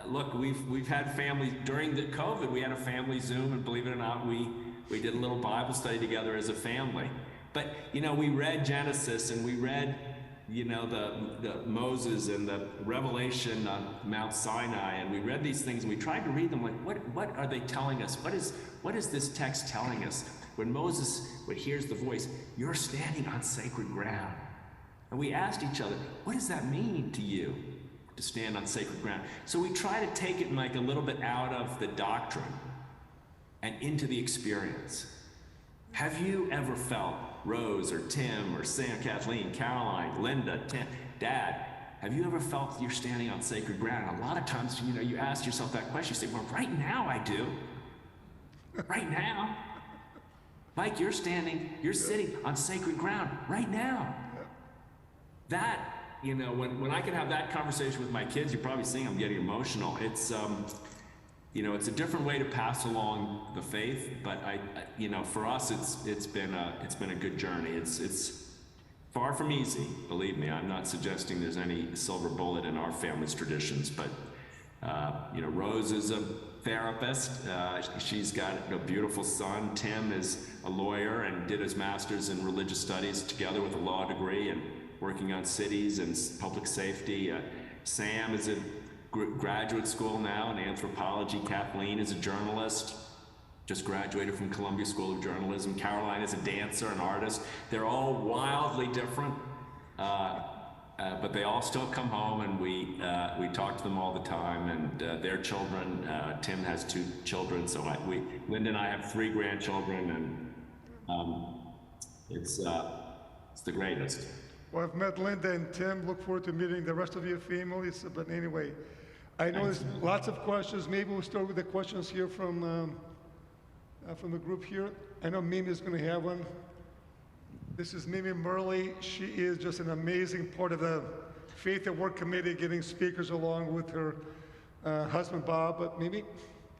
look, we've had family, during the COVID, we had a family Zoom, and believe it or not, we did a little Bible study together as a family. But, we read Genesis, and we read, the Moses and the Revelation on Mount Sinai, and we read these things, and we tried to read them like, what are they telling us? What is this text telling us? When Moses hears the voice, you're standing on sacred ground. And we asked each other, what does that mean to you, to stand on sacred ground? So we try to take it like a little bit out of the doctrine and into the experience. Have you ever felt, Rose or Tim or Sam, Kathleen, Caroline, Linda, Tim, Dad, have you ever felt you're standing on sacred ground? And a lot of times, you ask yourself that question, you say, well, right now I do. Right now. Mike, you're sitting on sacred ground right now. That, when I can have that conversation with my kids, you're probably seeing I'm getting emotional. It's, it's a different way to pass along the faith, but for us, it's been a good journey. It's far from easy, believe me. I'm not suggesting there's any silver bullet in our family's traditions, but Rose is a therapist. She's got a beautiful son. Tim is a lawyer and did his master's in religious studies together with a law degree and working on cities and public safety. Sam is in graduate school now in anthropology. Kathleen is a journalist, just graduated from Columbia School of Journalism. Caroline is a dancer, an artist. They're all wildly different, but they all still come home, and we talk to them all the time, and their children. Tim has 2 children, so Linda and I have 3 grandchildren, and it's the greatest. Well, I've met Linda and Tim. Look forward to meeting the rest of your families. But anyway, I know there's lots of questions. Maybe we'll start with the questions here from the group here. I know Mimi is going to have one. This is Mimi Murley. She is just an amazing part of the Faith at Work Committee, getting speakers along with her husband, Bob. But Mimi?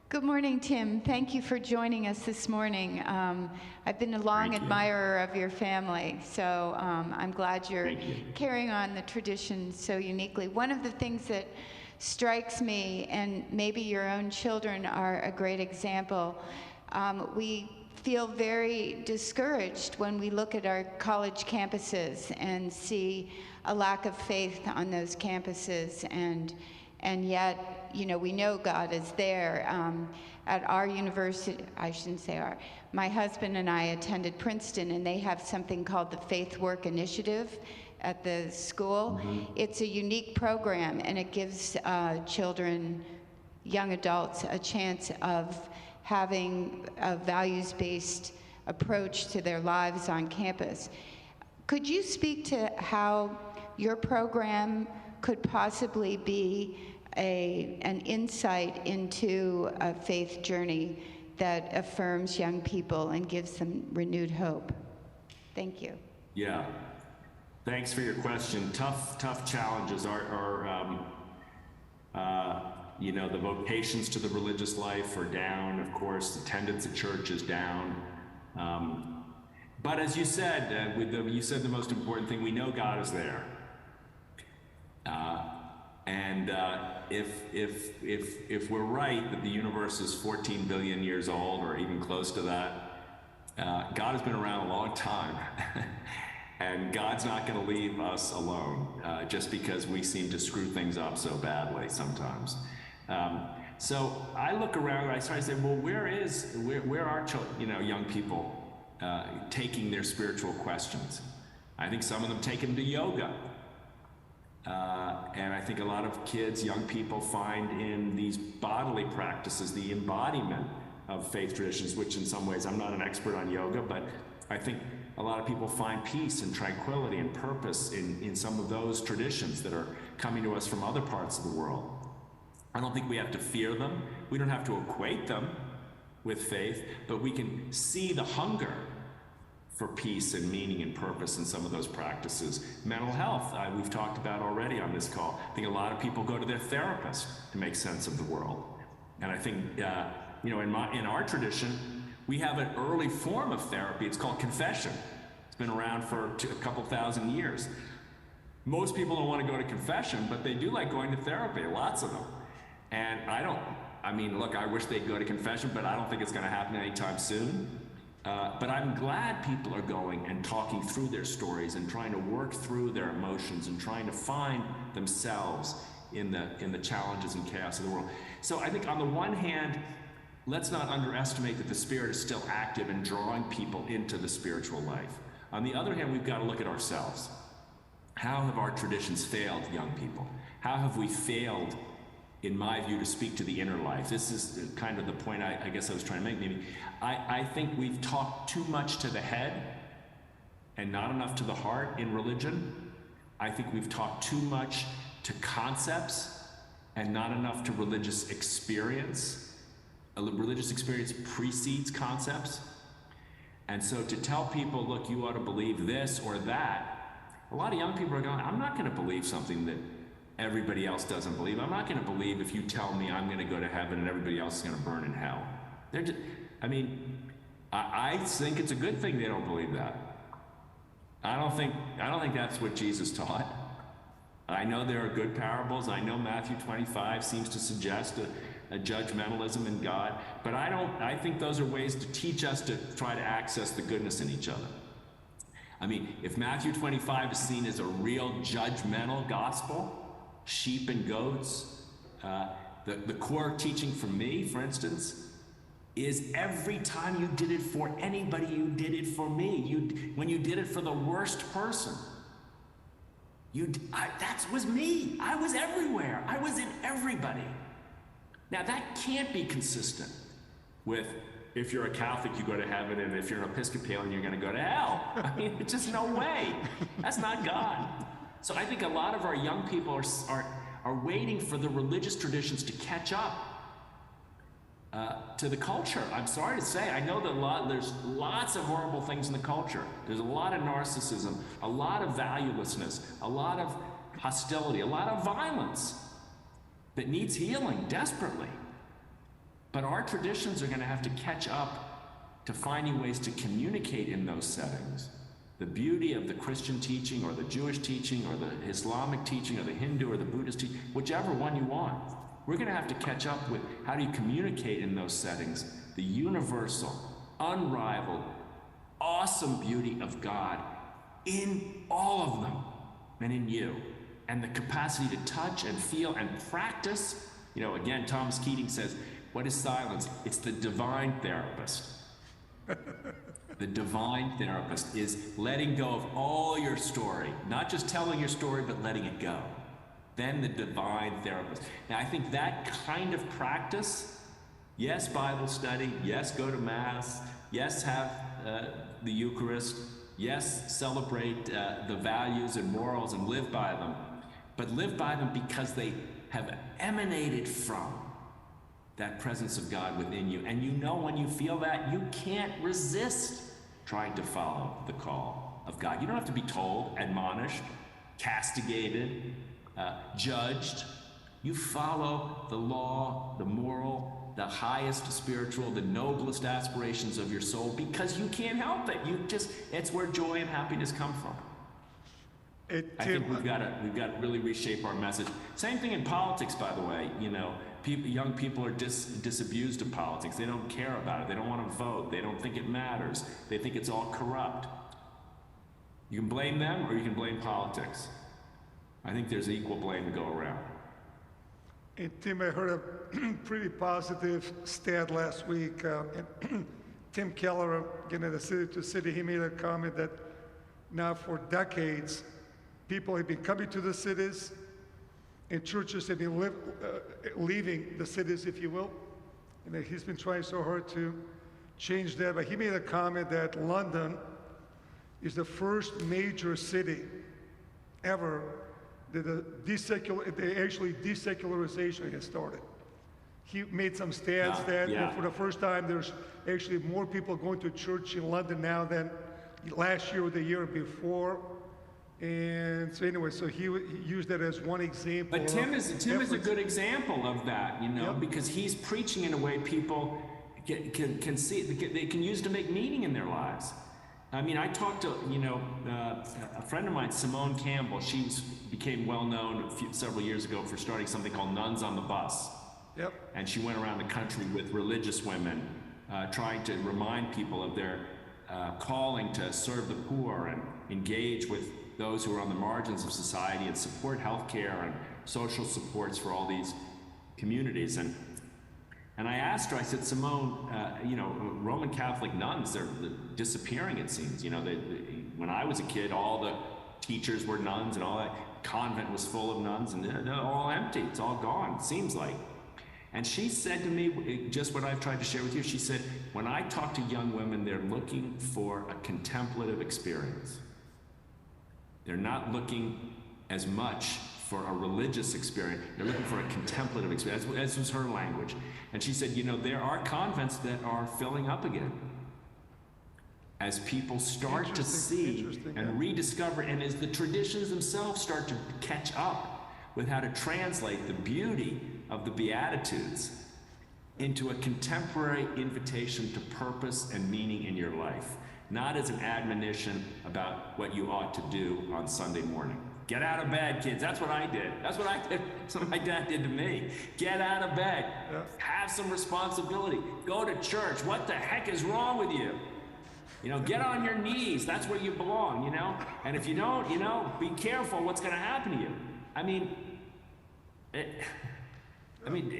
Good morning, Tim. Thank you for joining us this morning. I've been a long admirer of your family, so I'm glad you're carrying on the tradition so uniquely. One of the things that strikes me, and maybe your own children are a great example, we feel very discouraged when we look at our college campuses and see a lack of faith on those campuses, and yet, we know God is there. At our university, I shouldn't say our, my husband and I attended Princeton, and they have something called the Faith Work Initiative at the school. It's a unique program, and it gives children, young adults, a chance of having a values-based approach to their lives on campus. Could you speak to how your program could possibly be an insight into a faith journey that affirms young people and gives them renewed hope? Thank you. Yeah, thanks for your question. Tough challenges. The vocations to the religious life are down, of course. Attendance at church is down. But as you said, you said the most important thing, we know God is there. If we're right that the universe is 14 billion years old, or even close to that, God has been around a long time. And God's not going to leave us alone just because we seem to screw things up so badly sometimes. So I look around and I start to say, well, where are young people taking their spiritual questions? I think some of them take them to yoga. And I think a lot of kids, young people, find in these bodily practices the embodiment of faith traditions, which in some ways, I'm not an expert on yoga, but I think a lot of people find peace and tranquility and purpose in some of those traditions that are coming to us from other parts of the world. I don't think we have to fear them. We don't have to equate them. with faith, but we can see the hunger for peace and meaning and purpose in some of those practices. Mental health, we've talked about already on this call. I think a lot of people go to their therapist to make sense of the world. And I think, you know, in our tradition, we have an early form of therapy. It's called confession. It's been around for a couple thousand years. Most people don't want to go to confession, but they do like going to therapy, lots of them. And I mean, look, I wish they'd go to confession, but I don't think it's going to happen anytime soon. But I'm glad people are going and talking through their stories and trying to work through their emotions and trying to find themselves in the challenges and chaos of the world. So I think on the one hand, let's not underestimate that the Spirit is still active in drawing people into the spiritual life. On the other hand, we've got to look at ourselves. How have our traditions failed young people? How have we failed, in my view, to speak to the inner life? This is kind of the point I guess I was trying to make, maybe. I think we've talked too much to the head and not enough to the heart in religion. I think we've talked too much to concepts and not enough to religious experience. A religious experience precedes concepts. And so to tell people, look, you ought to believe this or that, a lot of young people are going, I'm not going to believe something that everybody else doesn't believe. I'm not going to believe if you tell me I'm going to go to heaven and everybody else is going to burn in hell. They're just, I mean, I think it's a good thing they don't believe that. I don't think that's what Jesus taught. I know there are good parables. I know Matthew 25 seems to suggest a judgmentalism in God, but I think those are ways to teach us to try to access the goodness in each other. I mean, if Matthew 25 is seen as a real judgmental gospel, sheep and goats, the core teaching for me, for instance, is every time you did it for anybody, you did it for me. When you did it for the worst person, that was me. I was everywhere. I was in everybody. Now that can't be consistent with if you're a Catholic, you go to heaven, and if you're an Episcopalian, you're going to go to hell. I mean, it's just no way. That's not God. So I think a lot of our young people are waiting for the religious traditions to catch up to the culture. I'm sorry to say, I know that there's lots of horrible things in the culture. There's a lot of narcissism, a lot of valuelessness, a lot of hostility, a lot of violence that needs healing desperately. But our traditions are going to have to catch up to finding ways to communicate in those settings. The beauty of the Christian teaching or the Jewish teaching or the Islamic teaching or the Hindu or the Buddhist teaching, whichever one you want. We're going to have to catch up with how do you communicate in those settings the universal, unrivaled, awesome beauty of God in all of them and in you. And the capacity to touch and feel and practice. You know, again, Thomas Keating says, what is silence? It's the divine therapist. The divine therapist is letting go of all your story, not just telling your story, but letting it go. Then the divine therapist. Now, I think that kind of practice, yes, Bible study, yes, go to Mass, yes, have the Eucharist, yes, celebrate the values and morals and live by them, but live by them because they have emanated from that presence of God within you. And you know when you feel that, you can't resist trying to follow the call of God. You don't have to be told, admonished, castigated, judged. You follow the law, the moral, the highest spiritual, the noblest aspirations of your soul because you can't help it. It's where joy and happiness come from. I think we've got to really reshape our message. Same thing in politics, by the way. You know, young people are disabused of politics. They don't care about it. They don't want to vote. They don't think it matters. They think it's all corrupt. You can blame them or you can blame politics. I think there's equal blame to go around. And Tim, I heard a pretty positive stat last week. Tim Keller, again at the City to City, he made a comment that now for decades, people have been coming to the cities and churches have been leaving the cities, if you will. And he's been trying so hard to change that. But he made a comment that London is the first major city ever that desecularization has started. he made some stats that yeah. for the first time, there's actually more people going to church in London now than last year or the year before. And so anyway, so he used that as one example. But Tim is a good example of that, because he's preaching in a way people can see, they can use to make meaning in their lives. I mean, I talked to, a friend of mine, Simone Campbell. She became well known several years ago for starting something called Nuns on the Bus. Yep. And she went around the country with religious women, trying to remind people of their calling to serve the poor and engage with those who are on the margins of society and support healthcare and social supports for all these communities. And I asked her, I said, Simone, Roman Catholic nuns, they're disappearing, it seems. When I was a kid, all the teachers were nuns and all that convent was full of nuns, and they're all empty. It's all gone, it seems like. And she said to me, just what I've tried to share with you, she said, when I talk to young women, they're looking for a contemplative experience. They're not looking as much for a religious experience. They're looking for a contemplative experience. As was her language. And she said, there are convents that are filling up again as people start to see and rediscover, and as the traditions themselves start to catch up with how to translate the beauty of the Beatitudes into a contemporary invitation to purpose and meaning in your life. Not as an admonition about what you ought to do on Sunday morning. Get out of bed, kids. That's what I did. That's what my dad did to me. Get out of bed. Yeah. Have some responsibility. Go to church. What the heck is wrong with you? Get on your knees. That's where you belong, And if you don't, be careful what's going to happen to you.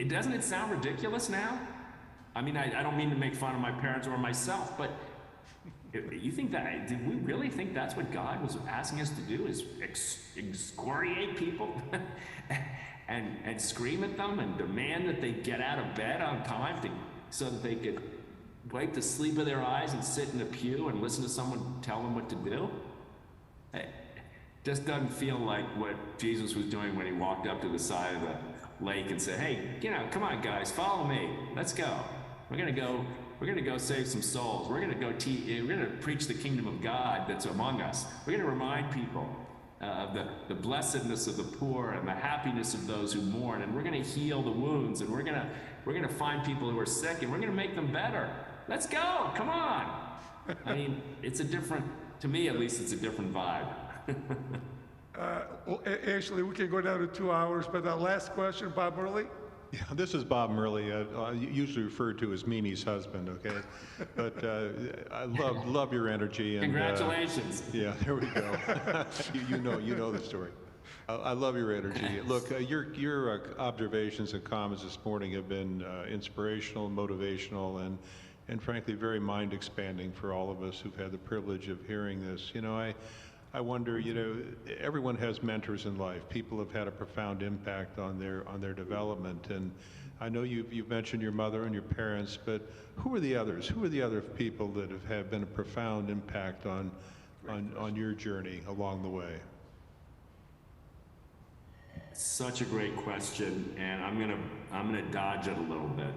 Doesn't it sound ridiculous now? I don't mean to make fun of my parents or myself, but you think that, did we really think that's what God was asking us to do, is excoriate people and scream at them and demand that they get out of bed on time so that they could wipe the sleep of their eyes and sit in a pew and listen to someone tell them what to do? It just doesn't feel like what Jesus was doing when he walked up to the side of the lake and said, hey, come on guys, follow me, let's go. We're gonna go save some souls. We're gonna preach the kingdom of God that's among us. We're gonna remind people of the blessedness of the poor and the happiness of those who mourn, and we're gonna heal the wounds, and we're gonna find people who are sick, and we're gonna make them better. Let's go, come on. It's a different, to me at least, it's a different vibe. Well, actually, we can go down to 2 hours, but the last question, Bob Murley. Yeah, this is Bob Murley, usually referred to as Mimi's husband, okay? But I love your energy. And, congratulations. Yeah, there we go. you know the story. I love your energy. Look, your observations and comments this morning have been inspirational, motivational, and frankly, very mind-expanding for all of us who've had the privilege of hearing this. I wonder, everyone has mentors in life. People have had a profound impact on their development. And I know you've mentioned your mother and your parents, but who are the others? Who are the other people that have been a profound impact on your journey along the way? Such a great question, and I'm gonna dodge it a little bit.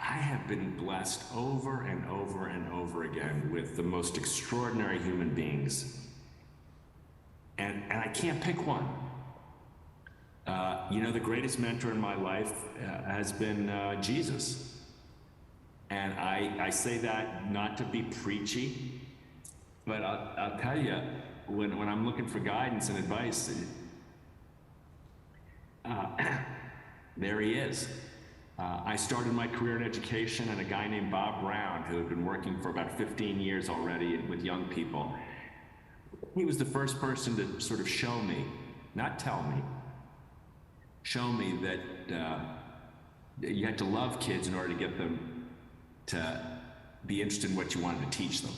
I have been blessed over and over and over again with the most extraordinary human beings. And I can't pick one. The greatest mentor in my life has been Jesus. And I say that not to be preachy, but I'll tell you, when I'm looking for guidance and advice, there he is. I started my career in education, and a guy named Bob Brown, who had been working for about 15 years already with young people, he was the first person to sort of show me, not tell me, show me that you had to love kids in order to get them to be interested in what you wanted to teach them.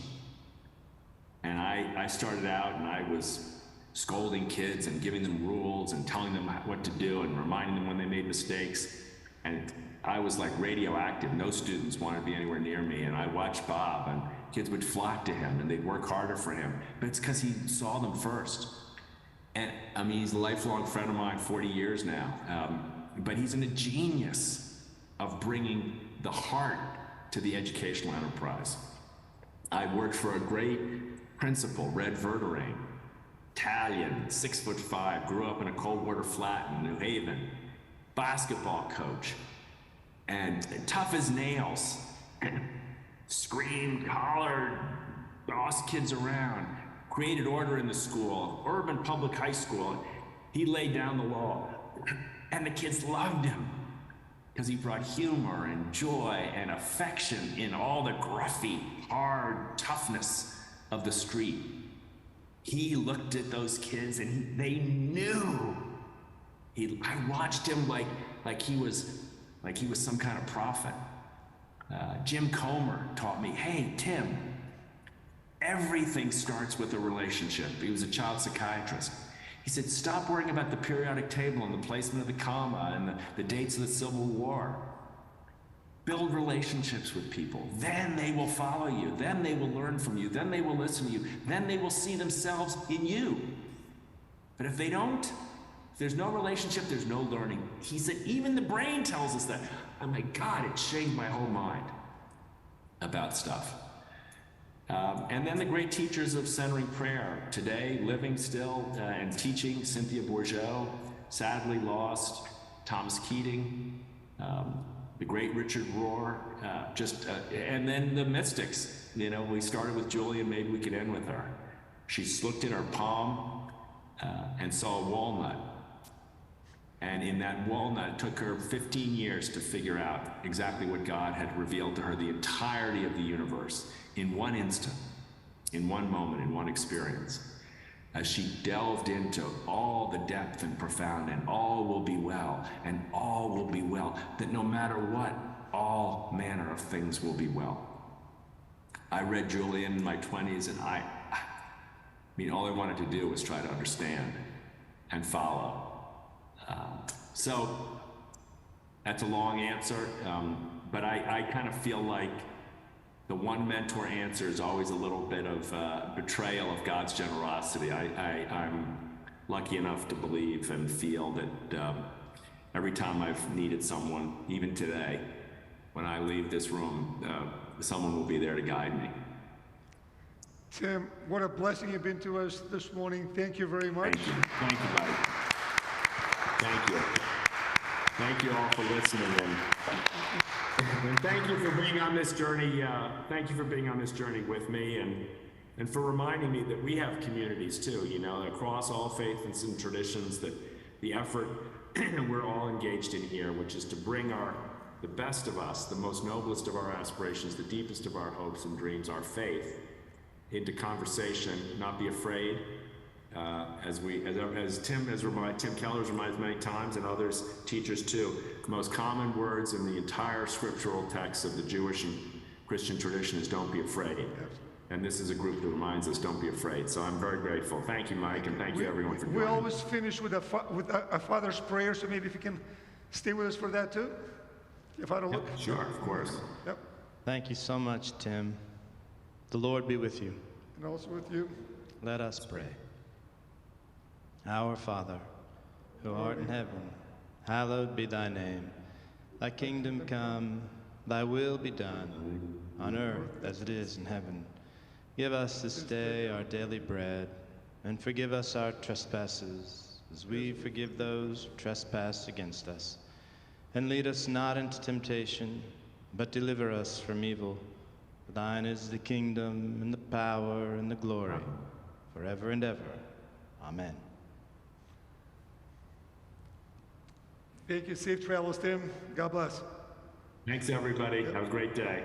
And I started out and I was scolding kids and giving them rules and telling them what to do and reminding them when they made mistakes. And I was like radioactive. No students wanted to be anywhere near me. And I watched Bob, and kids would flock to him and they'd work harder for him. But it's because he saw them first. And I mean, he's a lifelong friend of mine, 40 years now. But he's a genius of bringing the heart to the educational enterprise. I worked for a great principal, Red Verderay, Italian, 6'5", grew up in a cold water flat in New Haven, basketball coach, and tough as nails, screamed, hollered, bossed kids around, created order in the school, urban public high school. He laid down the law, and the kids loved him because he brought humor and joy and affection in all the gruffy, hard toughness of the street. He looked at those kids and they knew. I watched him like he was some kind of prophet. Jim Comer taught me, hey, Tim, everything starts with a relationship. He was a child psychiatrist. He said, stop worrying about the periodic table and the placement of the comma and the dates of the Civil War. Build relationships with people. Then they will follow you. Then they will learn from you. Then they will listen to you. Then they will see themselves in you. But if they don't, if there's no relationship, there's no learning. He said, even the brain tells us that. Oh my God, it changed my whole mind about stuff. And then the great teachers of centering prayer today, living still and teaching, Cynthia Bourgeau, sadly lost, Thomas Keating, the great Richard Rohr, and then the mystics. You know, we started with Julie and maybe we could end with her. She looked at her palm and saw a walnut. And in that walnut, it took her 15 years to figure out exactly what God had revealed to her, the entirety of the universe, in one instant, in one moment, in one experience. As she delved into all the depth and profound, and all will be well, and all will be well, that no matter what, all manner of things will be well. I read Julian in my 20s, and I mean, all I wanted to do was try to understand and follow. So that's a long answer, but I kind of feel like the one mentor answer is always a little bit of betrayal of God's generosity. I'm lucky enough to believe and feel that every time I've needed someone, even today, when I leave this room, someone will be there to guide me. Tim, what a blessing you've been to us this morning. Thank you very much. Thank you. Thank you, buddy. Thank you. Thank you all for listening. And thank you for being on this journey. Thank you for being on this journey with me and for reminding me that we have communities too, you know, across all faiths and traditions, that the effort we're all engaged in here, which is to bring the best of us, the most noblest of our aspirations, the deepest of our hopes and dreams, our faith, into conversation, not be afraid. As Tim Keller has reminded many times, and others, teachers too, the most common words in the entire scriptural text of the Jewish and Christian tradition is don't be afraid. And this is a group that reminds us don't be afraid. So I'm very grateful. Thank you, Mike, and thank you everyone for joining. We always finish with a Father's prayer, so maybe if you can stay with us for that too. If I don't look. Sure, of course. Yep. Thank you so much, Tim. The Lord be with you. And also with you. Let us pray. Our Father, who art in heaven, hallowed be thy name. Thy kingdom come, thy will be done, on earth as it is in heaven. Give us this day our daily bread, and forgive us our trespasses, as we forgive those who trespass against us. And lead us not into temptation, but deliver us from evil. For thine is the kingdom, and the power, and the glory, forever and ever. Amen. Thank you. Safe travels, Tim. God bless. Thanks, everybody. Have a great day.